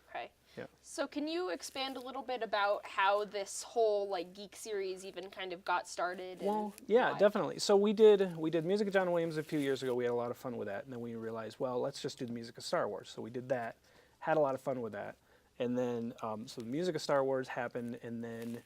S2: Okay.
S7: Yeah.
S2: So can you expand a little bit about how this whole like geek series even kind of got started?
S7: Well,
S2: and
S7: yeah,
S2: why?
S7: definitely. So we did music of John Williams a few years ago. We had a lot of fun with that, and then we realized, well, let's just do the music of Star Wars. So we did that, had a lot of fun with that, and then so the music of Star Wars happened, and then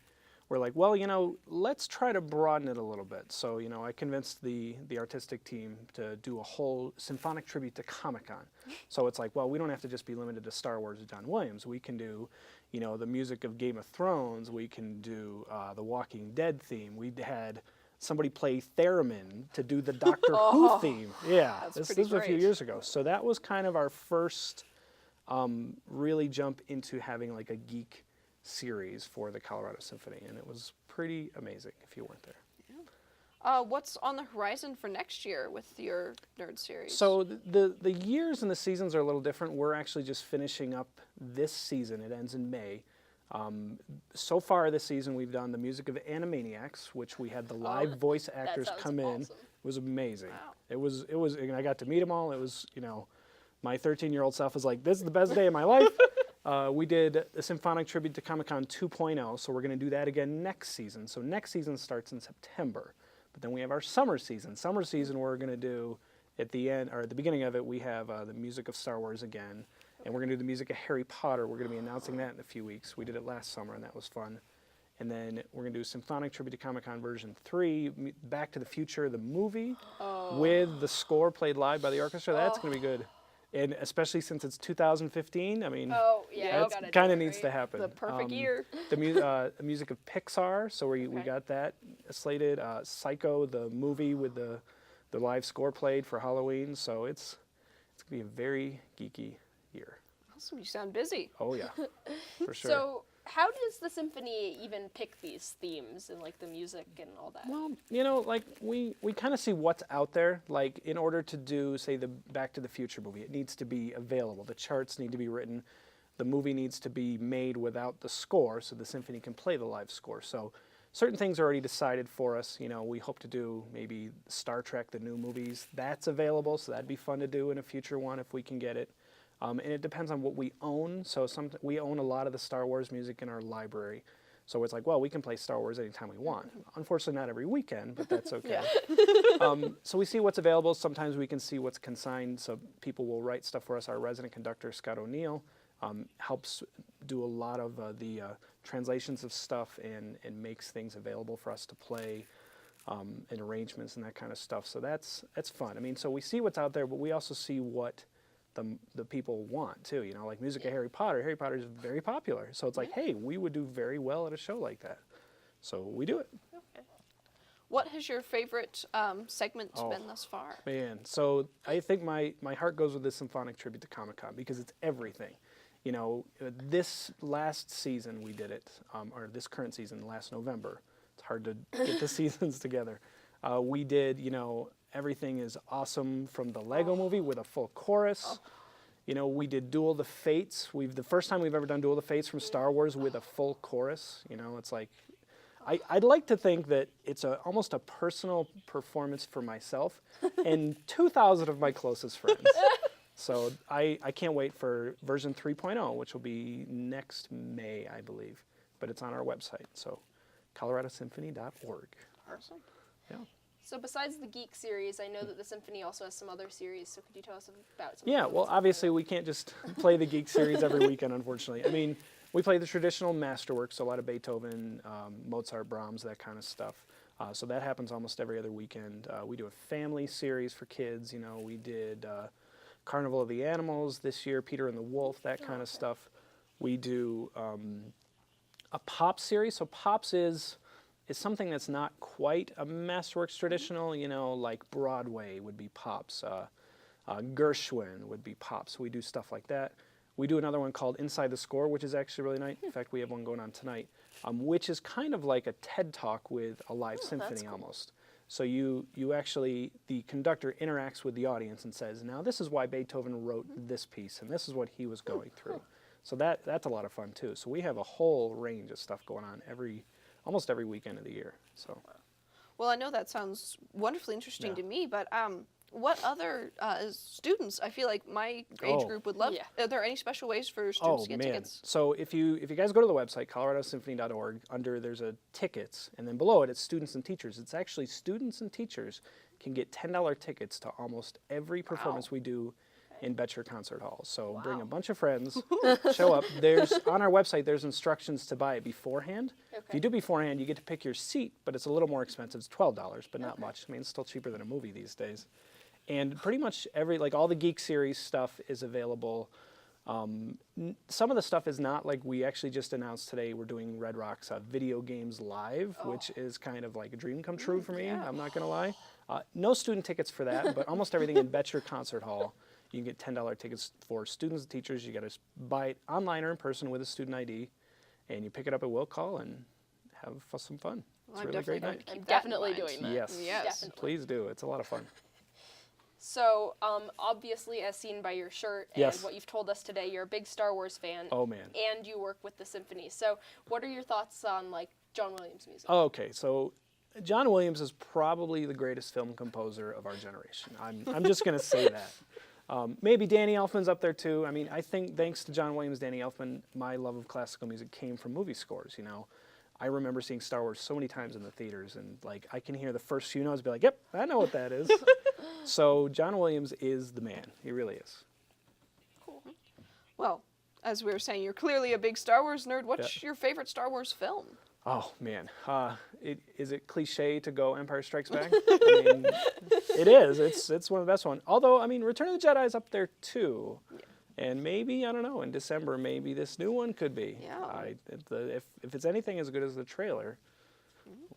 S7: we're like, well, you know, let's try to broaden it a little bit. So, you know, I convinced the artistic team to do a whole symphonic tribute to Comic-Con. So it's like, well, we don't have to just be limited to Star Wars or John Williams. We can do, you know, the music of Game of Thrones. We can do the Walking Dead theme. We had somebody play theremin to do the Doctor Who theme. Yeah, this
S1: pretty
S7: was a few
S1: great.
S7: years ago. So that was kind of our first really jump into having like a geek series for the Colorado Symphony, and it was pretty amazing if you weren't there.
S1: What's on the horizon for next year with your nerd series?
S7: So the years and the seasons are a little different. We're actually just finishing up this season. It ends in May. So far this season we've done the music of Animaniacs, which we had the live voice actors
S2: sounds
S7: come in.
S2: awesome.
S7: It was amazing.
S1: Wow.
S7: It was, and I got to meet them all. It was, you know, my 13-year-old self was like, this is the best day of my life. We did a symphonic tribute to Comic-Con 2.0, so we're going to do that again next season. So next season starts in September, but then we have our summer season. Summer season we're going to do at the end, or at the beginning of it, we have the music of Star Wars again, and we're going to do the music of Harry Potter. We're going to be announcing that in a few weeks. We did it last summer, and that was fun. And then we're going to do symphonic tribute to Comic-Con version 3, Back to the Future, the movie, with the score played live by the orchestra. That's going to be good. And especially since it's 2015, I mean,
S2: Oh yeah,
S7: that kind of needs to happen.
S1: The perfect year.
S7: The music of Pixar, so we got that slated. Psycho, the movie with the live score played for Halloween. So it's gonna be a very geeky year.
S1: Awesome, you sound busy.
S7: Oh yeah, for sure.
S2: So how does the symphony even pick these themes and like the music and all that?
S7: Well, you know, like we kind of see what's out there. Like in order to do, say, the Back to the Future movie, it needs to be available. The charts need to be written. The movie needs to be made without the score, so the symphony can play the live score. So certain things are already decided for us. You know, we hope to do maybe Star Trek, the new movies. That's available, so that'd be fun to do in a future one if we can get it. And it depends on what we own. So we own a lot of the Star Wars music in our library. So it's like, well, we can play Star Wars anytime we want. Unfortunately, not every weekend, but that's okay. So we see what's available. Sometimes we can see what's consigned. So people will write stuff for us. Our resident conductor, Scott O'Neill, helps do a lot of the translations of stuff and makes things available for us to play, and arrangements and that kind of stuff. So that's fun. I mean, so we see what's out there, but we also see what the people want too. You know, like music of Harry Potter. Harry Potter is very popular. So it's like, hey, we would do very well at a show like that. So we do it.
S1: Okay. What has your favorite segment been thus far?
S7: Man, so I think my heart goes with this symphonic tribute to Comic-Con because it's everything. You know, this last season we did it, or this current season, last November. It's hard to get the seasons together. We did, you know, Everything is Awesome from the Lego movie with a full chorus. You know, we did Duel the Fates. The first time we've ever done Duel the Fates from Star Wars with a full chorus. You know, it's like, I'd like to think that it's almost a personal performance for myself and 2,000 of my closest friends. So I can't wait for version 3.0, which will be next May, I believe. But it's on our website, so coloradosymphony.org.
S1: Awesome.
S7: Yeah.
S2: So besides the Geek series, I know that the Symphony also has some other series, so could you tell us about some?
S7: Yeah, well, obviously we can't just play the Geek series every weekend, unfortunately. I mean, we play the traditional masterworks, so a lot of Beethoven, Mozart, Brahms, that kind of stuff. So that happens almost every other weekend. We do a family series for kids. You know, we did Carnival of the Animals this year, Peter and the Wolf, that kind of stuff. We do a Pops series. So Pops is something that's not quite a Masterworks traditional, you know, like Broadway would be Pops. Gershwin would be Pops. We do stuff like that. We do another one called Inside the Score, which is actually really nice. In fact, we have one going on tonight, which is kind of like a TED Talk with a live symphony almost. So you actually, the conductor interacts with the audience and says, now this is why Beethoven wrote this piece, and this is what he was going through. So that's a lot of fun too. So we have a whole range of stuff going on almost every weekend of the year. So.
S1: Well, I know that sounds wonderfully interesting to me, but what other students, I feel like my age group would love, are there any special ways for students to get tickets?
S7: So if you guys go to the website, coloradosymphony.org, there's a tickets, and then below it, it's students and teachers. It's actually students and teachers can get $10 tickets to almost every performance we do in Betcher Concert Hall. So bring a bunch of friends, show up. On our website, there's instructions to buy it beforehand. Okay. If you do beforehand, you get to pick your seat, but it's a little more expensive. It's $12, but not much. I mean, it's still cheaper than a movie these days. And pretty much all the Geek Series stuff is available. Some of the stuff is not, like we actually just announced today, we're doing Red Rocks Video Games Live, which is kind of like a dream come true for me, I'm not going to lie. No student tickets for that, but almost everything in Betcher Concert Hall. You can get $10 tickets for students and teachers. You got to buy it online or in person with a student ID, and you pick it up at will call and have some fun. It's a really great night.
S2: I'm definitely doing that.
S7: Yes,
S2: Definitely.
S7: Please do. It's a lot of fun.
S2: So, obviously, as seen by your shirt and what you've told us today, you're a big Star Wars fan.
S7: Oh, man.
S2: And you work with the symphony. So, what are your thoughts on, like, John Williams' music?
S7: Oh, okay, so John Williams is probably the greatest film composer of our generation. I'm just going to say that. Maybe Danny Elfman's up there, too. I mean, I think thanks to John Williams, Danny Elfman, my love of classical music came from movie scores, you know. I remember seeing Star Wars so many times in the theaters, and like I can hear the first few notes, be like, "Yep, I know what that is." So John Williams is the man. He really is.
S1: Cool. Well, as we were saying, you're clearly a big Star Wars nerd. What's your favorite Star Wars film?
S7: Oh man, is it cliche to go Empire Strikes Back? I mean, it is. It's one of the best ones. Although I mean, Return of the Jedi is up there too. Yeah. And maybe, I don't know, in December, maybe this new one could be.
S1: Yeah.
S7: If it's anything as good as the trailer,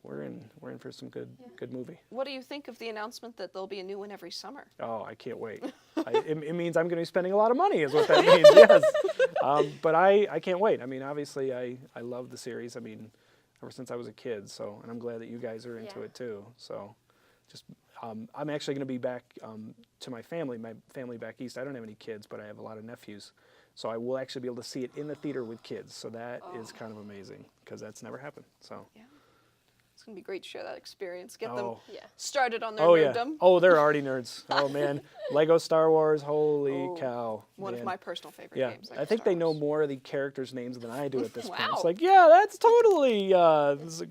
S7: we're in for some good movie.
S1: What do you think of the announcement that there'll be a new one every summer?
S7: Oh, I can't wait. It means I'm going to be spending a lot of money is what that means, yes. But I can't wait. I mean, obviously, I love the series. I mean, ever since I was a kid, so, and I'm glad that you guys are into it too. So just... I'm actually going to be back to my family back east. I don't have any kids, but I have a lot of nephews. So I will actually be able to see it in the theater with kids. So that is kind of amazing because that's never happened. So
S1: yeah. It's going to be great to share that experience. Get them started on their
S7: Yeah.
S1: nerddom.
S7: Oh, they're already nerds. Oh, man. Lego Star Wars, holy cow.
S1: One of my personal favorite games.
S7: I think they know more of the characters' names than I do at this point.
S1: Wow.
S7: It's like, yeah, that's totally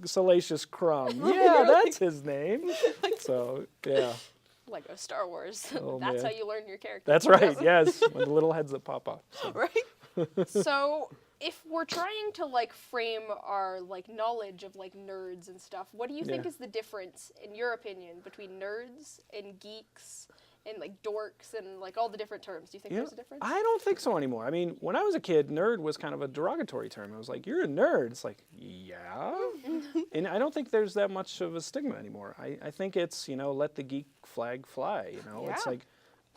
S7: Salacious Crumb. Yeah, that's his name. So, yeah.
S2: Lego Star Wars.
S7: Oh,
S2: That's
S7: man.
S2: how you learn your character.
S7: That's right, yes. When the little heads that pop up. So.
S1: Right?
S2: So, if we're trying to like frame our like knowledge of like nerds and stuff, what do you think
S7: Yeah.
S2: is the difference, in your opinion, between nerds and geeks and like dorks and like all the different terms? Do you think
S7: Yeah,
S2: there's a difference?
S7: I don't think so anymore. I mean, when I was a kid, nerd was kind of a derogatory term. It was like, you're a nerd. It's like, yeah. And I don't think there's that much of a stigma anymore. I think it's, let the geek flag fly, It's
S2: Yeah.
S7: like,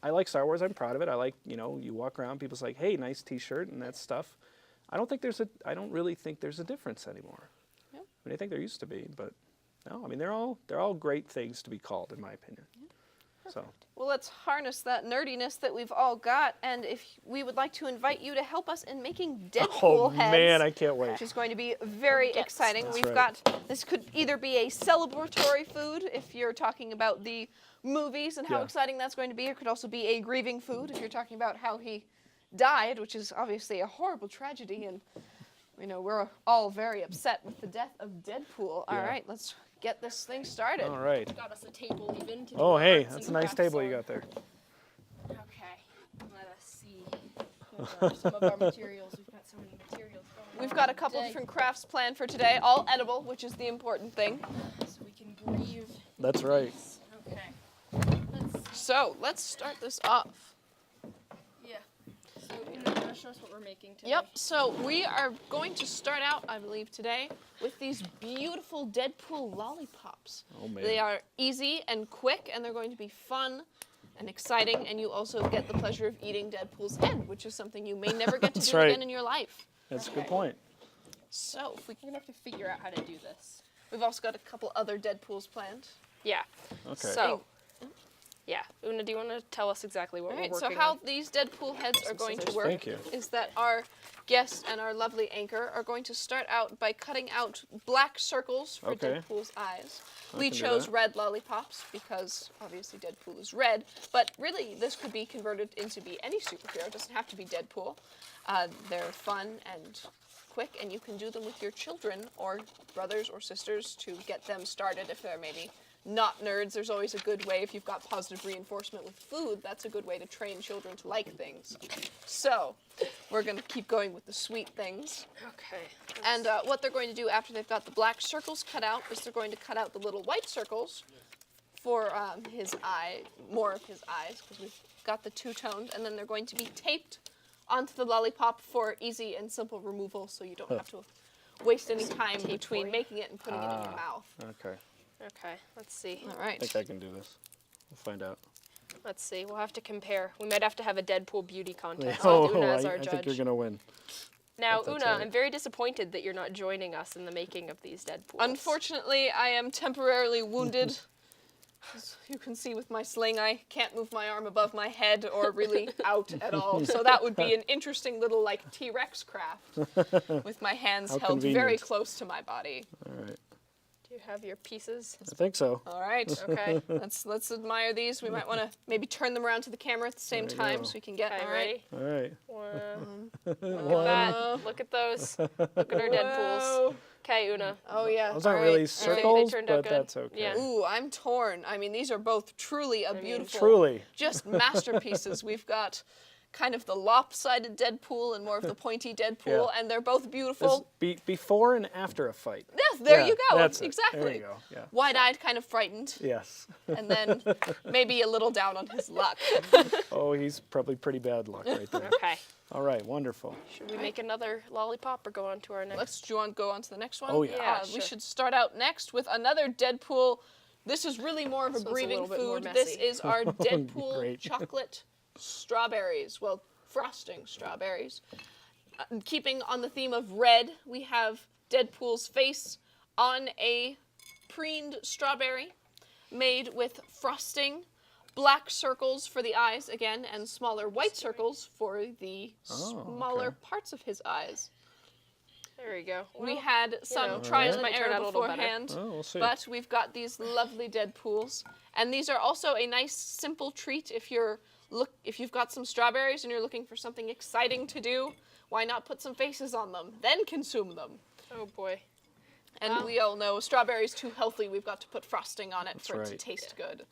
S7: I like Star Wars. I'm proud of it. I like, you walk around, people's like, hey, nice T-shirt and that stuff. I don't really think there's a difference anymore.
S1: Yeah.
S7: I mean, I think there used to be, but no. I mean, they're all great things to be called, in my opinion. So.
S1: Well, let's harness that nerdiness that we've all got, and if we would like to invite you to help us in making Deadpool
S7: Oh
S1: heads.
S7: man, I can't wait.
S1: Which is going to be very
S2: Yes.
S1: exciting.
S7: That's
S1: We've
S7: right.
S1: got, this could either be a celebratory food if you're talking about the movies and how
S7: Yeah.
S1: exciting that's going to be. It could also be a grieving food if you're talking about how he died, which is obviously a horrible tragedy, and we're all very upset with the death of Deadpool. All
S7: Yeah.
S1: right, let's get this thing started.
S7: All right.
S2: Got us a table even to do
S7: Oh,
S2: our
S7: hey,
S2: arts
S7: that's a
S2: and
S7: nice
S2: crafts
S7: table you
S2: on.
S7: got there.
S2: Okay, let us see. What are some of our materials? We've got so many materials going
S1: We've
S2: on
S1: got a couple
S2: today,
S1: different crafts planned for today, all edible, which is the important thing.
S2: so we can grieve.
S7: That's right.
S2: Okay. Let's see.
S1: So let's start this off.
S2: Yeah. So you want to show us what we're making today?
S1: Yep, so we are going to start out, I believe, today with these beautiful Deadpool lollipops.
S7: Oh man.
S1: They are easy and quick, and they're going to be fun and exciting, and you also get the pleasure of eating Deadpool's head, which is something you may never get to
S7: That's
S1: do
S7: right.
S1: again in your life.
S7: That's a good point.
S1: So
S2: We're gonna have to figure out how to do this.
S1: we've also got a couple other Deadpools planned.
S2: Yeah.
S7: Okay.
S2: So. Yeah. Una, do you want to tell us exactly what
S1: All
S2: we're
S1: right,
S2: working
S1: so how
S2: on?
S1: these Deadpool heads are going to
S2: scissors.
S1: work
S7: Thank you.
S1: is that our guest and our lovely anchor are going to start out by cutting out black circles for
S7: Okay.
S1: Deadpool's eyes.
S7: I
S1: We
S7: can do
S1: chose
S7: that.
S1: red lollipops because obviously Deadpool is red, but really this could be converted into be any superhero. It doesn't have to be Deadpool. They're fun and quick, and you can do them with your children or brothers or sisters to get them started if they're maybe not nerds. There's always a good way if you've got positive reinforcement with food. That's a good way to train children to like things. So we're going to keep going with the sweet things.
S2: Okay.
S1: And what they're going to do after they've got the black circles cut out is they're going to cut out the little white circles for his eye, more of his eyes, because we've got the two-toned, and then they're going to be taped onto the lollipop for easy and simple removal, so you don't have to waste any time between making it and putting it in your mouth.
S7: Okay.
S2: Okay. Let's see.
S1: All
S7: I
S1: right.
S7: think I can do this. We'll find out.
S2: Let's see. We'll have to compare. We might have to have a Deadpool beauty contest
S7: Oh,
S2: with Una as
S7: I
S2: our
S7: think
S2: judge.
S7: you're gonna win.
S2: Now,
S7: That's
S2: Una,
S7: all right.
S2: I'm very disappointed that you're not joining us in the making of these Deadpools.
S1: Unfortunately, I am temporarily wounded. As you can see with my sling, I can't move my arm above my head or really out at all. So that would be an interesting little like T-Rex craft with my hands
S7: How
S1: held very
S7: convenient.
S1: close to my body.
S7: All right.
S2: Do you have your pieces?
S7: I think so.
S1: All right.
S2: Okay.
S1: Let's admire these. We might want to maybe turn them around to the camera at the same
S7: There you
S1: time
S7: go.
S1: so we can get
S2: Okay,
S1: all right.
S2: ready?
S7: All right.
S2: One. Look at that. Look at those. Look at our Deadpools.
S1: Whoa.
S2: Okay, Una.
S1: Oh yeah.
S7: Those
S1: all
S7: aren't
S1: right.
S7: really
S1: All right.
S7: circles,
S2: turned out
S7: but
S2: good.
S7: that's okay.
S2: Yeah.
S1: Ooh, I'm torn. I mean, these are both truly a beautiful,
S7: Truly.
S1: just masterpieces. We've got kind of the lopsided Deadpool and more of the pointy Deadpool,
S7: Yeah.
S1: and they're both
S7: This
S1: beautiful.
S7: before and after a fight.
S1: Yes, there
S7: Yeah,
S1: you go.
S7: that's it.
S1: Exactly.
S7: There you go. Yeah.
S1: Wide-eyed, kind of frightened,
S7: Yes.
S1: and then maybe a little down on his luck.
S7: Oh, he's probably pretty bad luck right there.
S2: Okay.
S7: All right. Wonderful.
S2: Should we make another lollipop or go on to our next?
S1: Do you want to go on to the next one?
S7: Oh, yeah.
S2: Yeah,
S1: We
S2: sure.
S1: should start out next with another Deadpool. This is really more of a
S2: So it's a
S1: grieving
S2: little bit more
S1: food. This
S2: messy.
S1: is our Deadpool
S7: Great.
S1: chocolate strawberries. Well, frosting strawberries. Keeping on the theme of red, we have Deadpool's face on a preened strawberry made with frosting, black circles for the eyes again, and smaller white circles for the smaller
S7: okay.
S1: parts of his eyes.
S2: There you go.
S1: We
S2: Well,
S1: had some
S2: know,
S1: trial
S2: this
S1: and
S2: might turn
S1: error
S2: out a little better.
S1: beforehand,
S7: Oh, we'll see.
S1: but we've got these lovely Deadpools, and these are also a nice simple treat if you've got some strawberries and you're looking for something exciting to do. Why not put some faces on them, then consume them?
S2: Oh boy.
S1: And we all know strawberries too healthy. We've got to put frosting on it for it to
S7: right.
S1: taste good.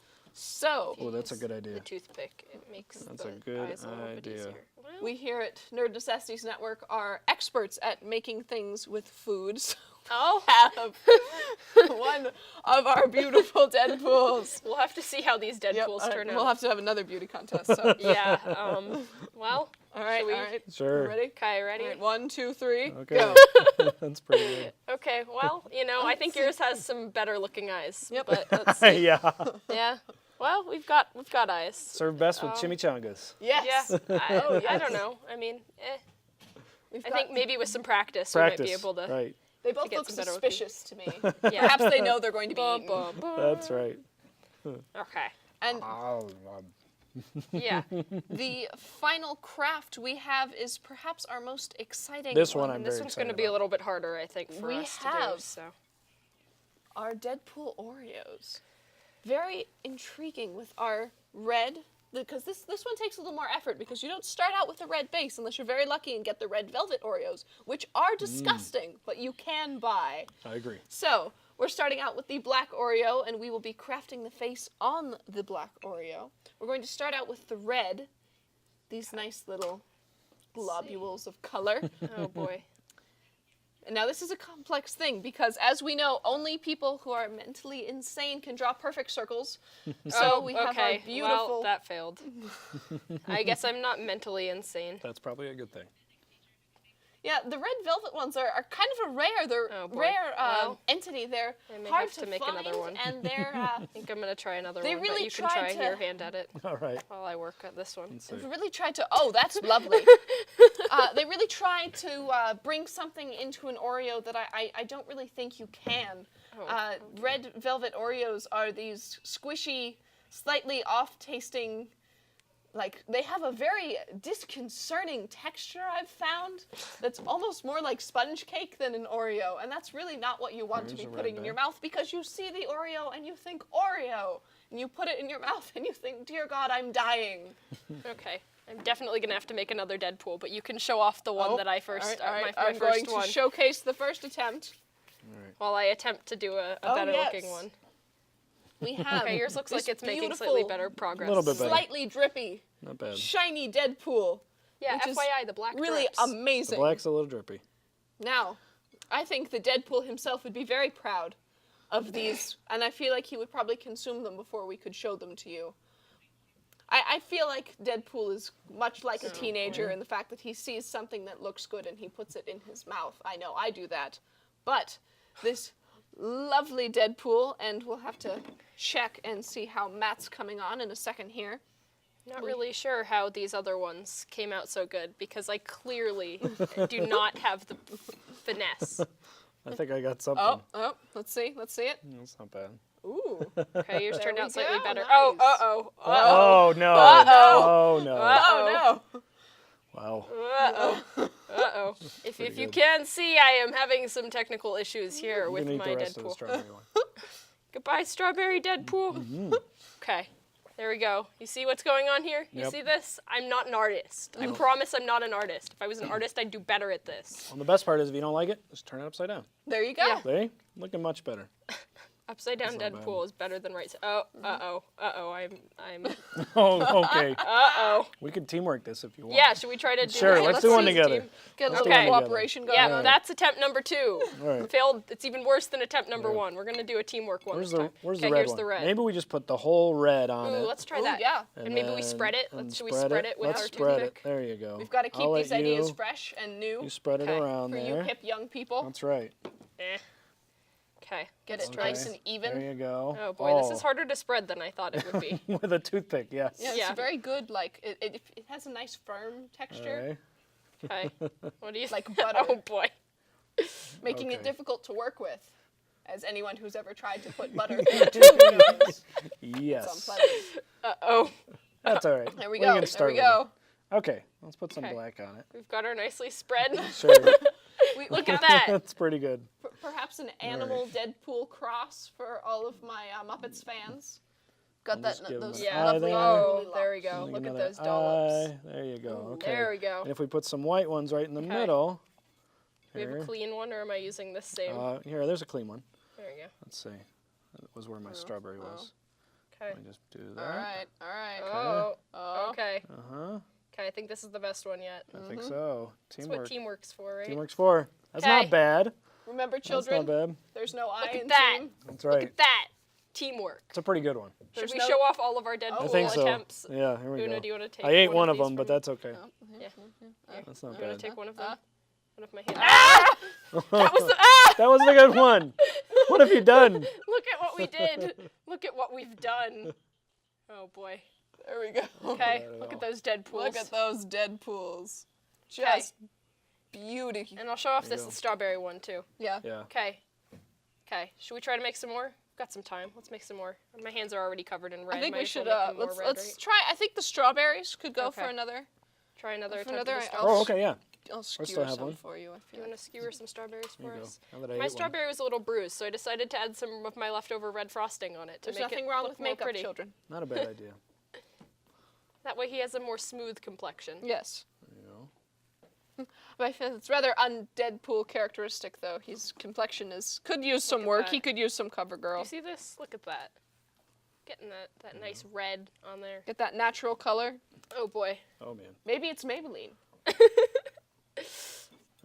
S1: So,
S7: Oh, that's a
S2: Use
S7: good idea.
S2: The toothpick. It makes
S7: That's
S2: the
S7: a good
S2: eyes a little bit
S7: idea.
S2: easier. Well,
S1: we here at Nerd Necessities Network are experts at making things with foods.
S2: oh,
S1: Have one of our beautiful Deadpools.
S2: we'll have to see how these
S1: Yep,
S2: Deadpools
S1: all right,
S2: turn out.
S1: we'll have to have another beauty contest. So.
S2: Yeah. Well.
S1: All right,
S2: Should we-
S1: all right.
S7: Sure.
S1: Ready?
S2: Okay, ready?
S1: All right, 1, 2, 3,
S7: Okay.
S1: go.
S7: That's pretty good.
S2: Okay. Well, I think yours has some better looking eyes.
S1: Yep.
S2: But let's see.
S7: Yeah.
S2: Yeah. Well, we've got eyes.
S7: Served best with chimichangas.
S1: Yes.
S2: Yeah. I
S1: yes.
S2: don't know. I mean,
S1: We've
S2: I
S1: got-
S2: think maybe with some practice,
S7: Practice.
S2: we might be able to.
S7: Right.
S1: they both
S2: get
S1: look
S2: some better looking.
S1: suspicious to me.
S2: Yeah.
S1: Perhaps they know they're going to be
S2: Bum,
S1: eaten.
S2: bum, bum.
S7: That's right.
S2: Okay.
S1: And
S2: Yeah.
S1: the final craft we have is perhaps our most exciting
S7: This one I'm
S2: And this
S7: very
S2: one's going
S7: excited
S2: to be a
S7: about.
S2: little bit harder, I think, for
S1: We
S2: us to
S1: have-
S2: do. So.
S1: our Deadpool Oreos. Very intriguing with our red, because this one takes a little more effort because you don't start out with a red base unless you're very lucky and get the red velvet Oreos, which are disgusting, but you can buy.
S7: I agree.
S1: So, we're starting out with the black Oreo, and we will be crafting the face on the black Oreo. We're going to start out with the red, these nice little globules of color.
S2: Oh boy.
S1: And now this is a complex thing because, as we know, only people who are mentally insane can draw perfect circles. So we have
S2: okay.
S1: our beautiful...
S2: Well, that failed. I guess I'm not mentally insane.
S7: That's probably a good thing.
S1: Yeah, the red velvet ones are kind of a rare. They're
S2: Oh, boy.
S1: rare
S2: Well,
S1: entity. They're
S2: I may
S1: hard
S2: have to make
S1: find,
S2: another one.
S1: and they're
S2: I think I'm gonna try another
S1: They
S2: one,
S1: really
S2: but you can
S1: tried
S2: try
S1: to-
S2: your hand at it
S7: All right.
S2: while I work at this one.
S7: Let's see.
S1: they've really tried to. Oh, that's lovely. They really tried to bring something into an Oreo that I don't really think you can.
S2: Oh,
S1: Red velvet Oreos are these squishy, slightly off-tasting. Like, they have a very disconcerting texture, I've found, that's almost more like sponge cake than an Oreo, and that's really not what you want to
S7: Here's
S1: be
S7: a
S1: putting
S7: red
S1: in your
S7: bag.
S1: mouth, because you see the Oreo and you think Oreo, and you put it in your mouth and you think, dear God, I'm dying.
S2: Okay. I'm definitely gonna have to make another Deadpool, but you can show off the one that I first,
S1: All right,
S2: my
S1: I'm going
S2: first one,
S1: to showcase the first attempt.
S2: while I attempt to do a
S1: Oh,
S2: better
S1: yes.
S2: looking one.
S1: We have
S2: Okay, yours looks
S1: this
S2: like it's making
S1: beautiful,
S2: slightly better progress.
S7: Little bit better.
S1: slightly drippy,
S7: Not bad.
S1: shiny Deadpool.
S2: Yeah,
S1: which is
S2: FYI, the black
S1: Really
S2: drips.
S7: The
S1: amazing.
S7: black's a little drippy.
S1: Now, I think the Deadpool himself would be very proud of these, and I feel like he would probably consume them before we could show them to you. I feel like Deadpool is much like a teenager in the fact that he sees something that looks good and he puts it in his mouth. I know, I do that. But this lovely Deadpool, and we'll have to check and see how Matt's coming on in a second here.
S2: Not really sure how these other ones came out so good because I clearly do not have the finesse.
S7: I think I got something.
S1: Oh, let's see it.
S7: That's not bad.
S1: Ooh.
S2: Okay, yours turned
S1: we
S2: out slightly
S1: go,
S2: better.
S1: nice.
S2: Oh, uh-oh.
S7: Oh, no.
S2: Uh-oh.
S7: Oh, no.
S1: Oh no.
S7: Wow.
S2: Uh-oh. Uh-oh. If you
S7: good.
S2: can see, I am having some technical issues here
S7: You
S2: with
S7: can eat
S2: my
S7: the rest of the
S2: Deadpool.
S7: strawberry one.
S2: Goodbye, strawberry Deadpool. Okay. There we go. You see what's going on here? You
S7: Yep.
S2: see this? I'm not an artist. I promise I'm not an artist. If I was an artist, I'd do better at this.
S7: Well, the best part is if you don't like it, just turn it upside down.
S1: There you go.
S2: Yeah.
S7: See? Looking much better.
S2: Upside down
S7: That's not
S2: Deadpool
S7: bad.
S2: is better than right side. Oh, uh-oh. Uh-oh. I'm
S7: Oh, okay.
S2: uh-oh.
S7: We could teamwork this if you want.
S2: Yeah, should we try to do
S7: Sure,
S2: that?
S7: let's do one
S2: see.
S7: together.
S1: Get a
S7: Let's
S1: little
S7: do one together.
S1: cooperation going
S2: Yeah,
S1: on.
S2: that's attempt number 2.
S7: All right.
S2: Failed. It's even worse than attempt number 1. We're gonna do a teamwork one
S7: Where's
S2: this
S7: the
S2: time.
S7: Where's
S2: Okay,
S7: the red
S2: here's
S7: one?
S2: the red.
S7: Maybe we just put the whole red on
S2: Ooh,
S7: it.
S2: let's try
S1: Ooh,
S2: that.
S1: yeah.
S2: And maybe we
S7: then-
S2: spread it.
S7: and
S2: Should we spread it with
S7: Let's
S2: our
S7: spread
S2: toothpick?
S7: it. There you go.
S1: We've got to keep
S7: I'll
S1: these
S7: let
S1: ideas
S7: you,
S1: fresh and new
S7: You spread it
S2: Okay.
S7: around
S1: for
S7: there.
S1: you hip young people.
S7: That's right.
S2: Eh. Okay.
S1: Get it
S7: Okay.
S1: nice and even.
S7: There you go.
S2: Oh boy, this is harder to spread than I thought it would be.
S7: With a toothpick, yes.
S1: Yeah,
S2: Yeah.
S1: it's very good. Like it has a nice firm texture,
S7: All right.
S2: Okay. What do you
S1: like
S2: think?
S1: butter,
S2: Oh boy.
S1: making it
S7: Okay.
S1: difficult to work with. As anyone who's ever tried to put butter through a tube knows, it's
S7: Yes.
S1: unpleasant.
S2: Uh-oh.
S7: That's all right.
S1: There we
S7: can
S1: go. There
S7: start
S1: we
S7: with
S1: go.
S7: it. Okay, let's put some
S2: Okay.
S7: black on it.
S2: We've got our nicely spread.
S7: Sure.
S2: Look at that.
S7: That's pretty good.
S1: Perhaps an animal Deadpool cross for all of my Muppets fans. Got that?
S7: just give
S1: Those
S7: them
S2: Yeah.
S1: lovely.
S2: Oh,
S1: lovely
S2: there we
S1: locks.
S2: go.
S7: Like
S2: Look at
S7: another
S2: those dollops.
S7: eye. There you go. Okay.
S2: There we go.
S7: And if we put some white ones right in the
S2: Okay.
S7: middle.
S2: We have a
S7: Here.
S2: clean one, or am I using this same?
S7: Here, there's a clean one.
S2: There you go.
S7: Let's see. That was where my strawberry was.
S2: Okay.
S7: Let me just do that.
S1: All right.
S2: Oh. Okay.
S7: Uh-huh.
S2: Okay, I think this is the best one yet.
S7: I think so.
S2: That's
S7: Teamwork.
S2: what teamwork's for, right?
S7: Teamwork's for. That's
S2: Okay.
S7: not bad.
S1: Remember,
S7: That's
S1: children,
S7: not bad.
S1: there's no I
S2: Look
S1: in
S2: at that.
S1: team.
S7: That's
S2: Look
S7: right.
S2: at that. Teamwork.
S7: It's a pretty good one.
S2: Should we
S1: no-
S2: show off all of our Deadpool
S7: I think so.
S2: attempts?
S7: Yeah, here we
S2: Una,
S7: go.
S2: do you want to take
S7: I ate
S2: one
S7: one of
S2: these
S7: them, but
S2: from-
S7: that's okay.
S2: Yeah.
S7: That's not
S2: You want
S7: bad.
S2: to take one of them? One of my hands. Ah! That was the, ah!
S7: That was a good one. What have you done?
S2: Look at what we did. Look at what we've done. Oh boy.
S1: There we go.
S2: Okay, look at those Deadpools.
S1: Look at those Deadpools.
S2: Okay.
S1: Just beauty.
S2: And I'll show off this
S7: go.
S2: strawberry one too.
S1: Yeah.
S7: Yeah.
S2: Okay. Okay. Should we try to make some more? We've got some time. Let's make some more. My hands are already covered in red.
S1: I think
S2: Might
S1: we
S2: as well
S1: should
S2: make them more
S1: let's
S2: red,
S1: try. I think the strawberries could go for
S2: Okay.
S1: another.
S2: Try another
S1: for
S2: attempt
S1: another-
S2: at the
S1: Oh,
S7: Oh,
S2: strawberries.
S7: okay, yeah.
S1: I'll
S7: still
S1: skewer
S7: have
S1: some
S7: one.
S1: for you. I
S2: You
S1: feel.
S2: want to skewer some strawberries
S7: There
S2: for
S7: you go.
S2: us?
S7: Now that I
S2: My
S7: ate one.
S2: strawberry was a little bruised, so I decided to add some of my leftover red frosting on it to
S1: There's
S2: make
S1: nothing
S2: it
S1: wrong
S2: look
S1: with
S2: more
S1: makeup,
S2: pretty.
S1: children.
S7: Not a bad idea.
S2: That way he has a more smooth complexion.
S1: Yes.
S7: There you go.
S1: But I feel it's rather un-Deadpool characteristic, though. His complexion could use some
S2: at
S1: work.
S2: that.
S1: He could use some CoverGirl.
S2: You see this? Look at that. Getting that nice red on there.
S1: Get that natural color.
S2: Oh boy.
S7: Oh, man.
S1: Maybe it's Maybelline.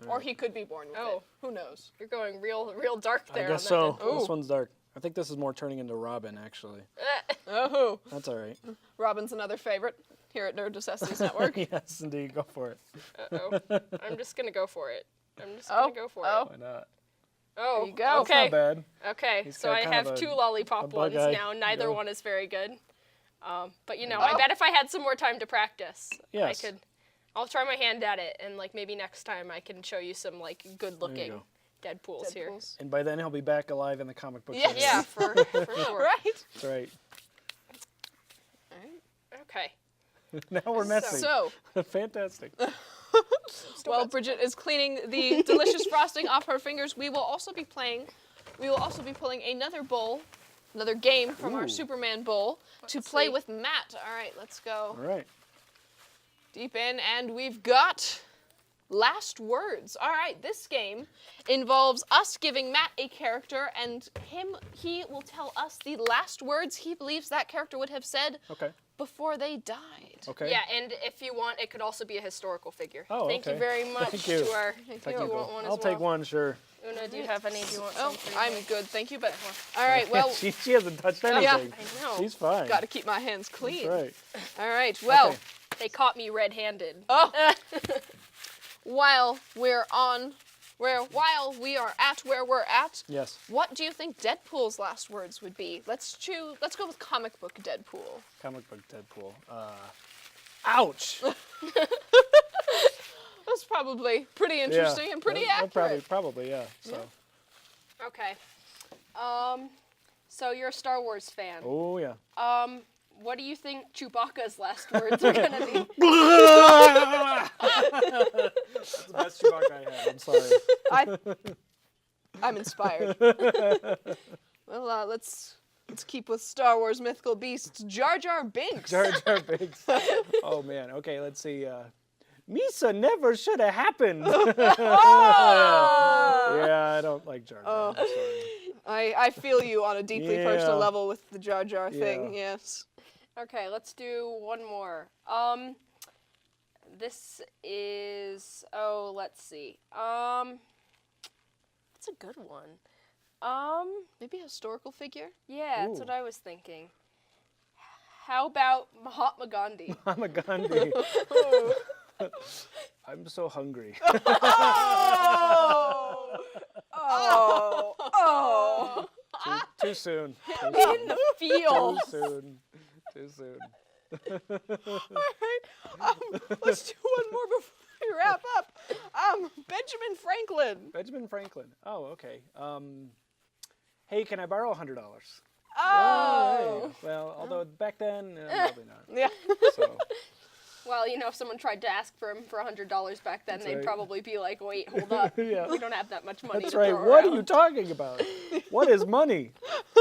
S1: Or he could be born with
S2: Oh.
S1: it. Who knows?
S2: You're going real dark there.
S7: I guess
S2: on
S7: so.
S2: that Deadpool.
S7: This one's dark. I think this is more turning into Robin, actually.
S1: Oh,
S7: That's all right.
S1: Robin's another favorite here at Nerd Necessities Network.
S7: Yes, indeed. Go for it.
S2: Uh-oh. I'm just gonna go for it. I'm just gonna go for
S1: oh.
S2: it.
S7: Why not?
S2: Oh,
S1: There you go.
S7: That's
S2: okay.
S7: not bad.
S2: Okay,
S7: He's
S2: so
S7: got
S2: I
S7: kind of
S2: have
S7: a-
S2: two lollipop
S7: a bug
S2: ones
S7: eye.
S2: now. Neither
S7: Yeah.
S2: one is very good. But you know,
S1: Oh.
S2: I bet if I had some more time to practice,
S7: Yes.
S2: I could. I'll try my hand at it, and like maybe next time I can show you some like good-looking
S7: go.
S2: Deadpools here.
S1: Deadpools.
S7: And by then he'll be back alive in the comic book.
S1: Yes.
S7: series.
S2: Yeah, for sure.
S1: Right?
S7: That's right.
S2: Okay.
S7: Now we're messy.
S1: So,
S7: Fantastic.
S1: while Bridget is cleaning the delicious frosting off her fingers, we will also be pulling another bowl, another game from our
S7: Ooh.
S1: Superman bowl to play
S2: see.
S1: with Matt. All right, let's go
S7: All right.
S1: deep in, and we've got last words. All right, this game involves us giving Matt a character, and he will tell us the last words he believes that character would have said
S7: Okay.
S1: before they died.
S7: Okay.
S2: Yeah, and if you want, it could also be a historical figure.
S7: Oh,
S2: Thank you
S7: okay.
S2: very much
S7: Thank you.
S2: to our.
S7: Technical.
S2: You want one as
S7: I'll take
S2: well?
S7: one, sure.
S2: Una, do you have any? Do you want
S1: Oh,
S2: some? for
S1: I'm
S2: your-
S1: good, thank you. But all right, well,
S7: she hasn't touched anything.
S1: yeah.
S2: I know.
S7: She's fine.
S1: got to keep my hands clean.
S7: That's right.
S1: All right, well.
S7: Okay.
S2: They caught me red-handed.
S1: Oh. While we are at where we're at,
S7: Yes.
S1: what do you think Deadpool's last words would be? Let's go with comic book Deadpool.
S7: Comic book Deadpool. Ouch.
S1: That's probably pretty interesting and pretty
S7: That
S1: accurate.
S7: Probably, yeah. So.
S2: Okay. So you're a Star Wars fan.
S7: Oh yeah.
S2: What do you think Chewbacca's last words are gonna be?
S7: That's the best Chewbacca I have. I'm sorry.
S1: I'm inspired. Well, let's keep with Star Wars mythical beasts. Jar Jar Binks.
S7: Jar Jar Binks. Oh man. Okay, let's see. Misa never should have happened. Yeah, I don't like Jar Jar. I'm sorry.
S1: I feel you on a deeply personal
S7: Yeah.
S1: level with the Jar Jar thing.
S7: Yeah.
S1: Yes.
S2: Okay, let's do one more. This is. Oh, let's see. It's a good one.
S1: Maybe a historical figure.
S2: Yeah, that's what
S7: Ooh.
S2: I was thinking. How about Mahatma Gandhi?
S7: I'm a Gandhi. I'm so hungry.
S1: Oh.
S7: Too soon.
S2: In the field.
S7: Too soon.
S1: Let's do one more before we wrap up. Benjamin Franklin.
S7: Benjamin Franklin. Oh, okay. Hey, can I borrow $100?
S1: Oh.
S7: Hey. Well, although back then, probably not.
S1: Yeah.
S7: So,
S2: Well, you know, if someone tried to ask for him for $100 back then, they'd
S7: right.
S2: probably be like, "Wait, hold up,
S7: Yeah.
S2: we don't have that much money."
S7: that's
S2: to
S7: right.
S2: throw
S7: What are
S2: around."
S7: you talking about? What is money?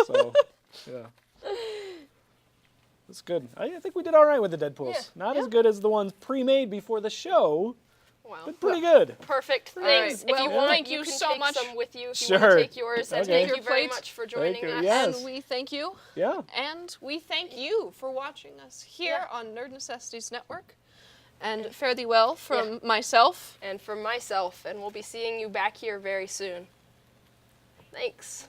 S7: So, yeah. That's good. I think we did all right with the Deadpools.
S2: Yeah.
S7: Not as good as the ones pre-made before the show,
S2: Wow.
S7: but pretty good.
S2: Perfect.
S1: right.
S2: Thanks.
S1: Well,
S2: if you want,
S1: thank
S2: you
S1: you
S2: can
S1: so
S2: take
S1: much.
S2: some with you if you
S7: Sure.
S2: want to take yours. And
S7: Okay.
S2: thank
S1: Your
S2: you very
S1: plate.
S2: much for joining
S7: you.
S2: us.
S7: Yes.
S1: And we thank you.
S7: Yeah.
S1: And we thank you for watching us here on Nerd Necessities Network. And fare thee well from myself.
S2: And for myself, and we'll be seeing you back here very soon. Thanks.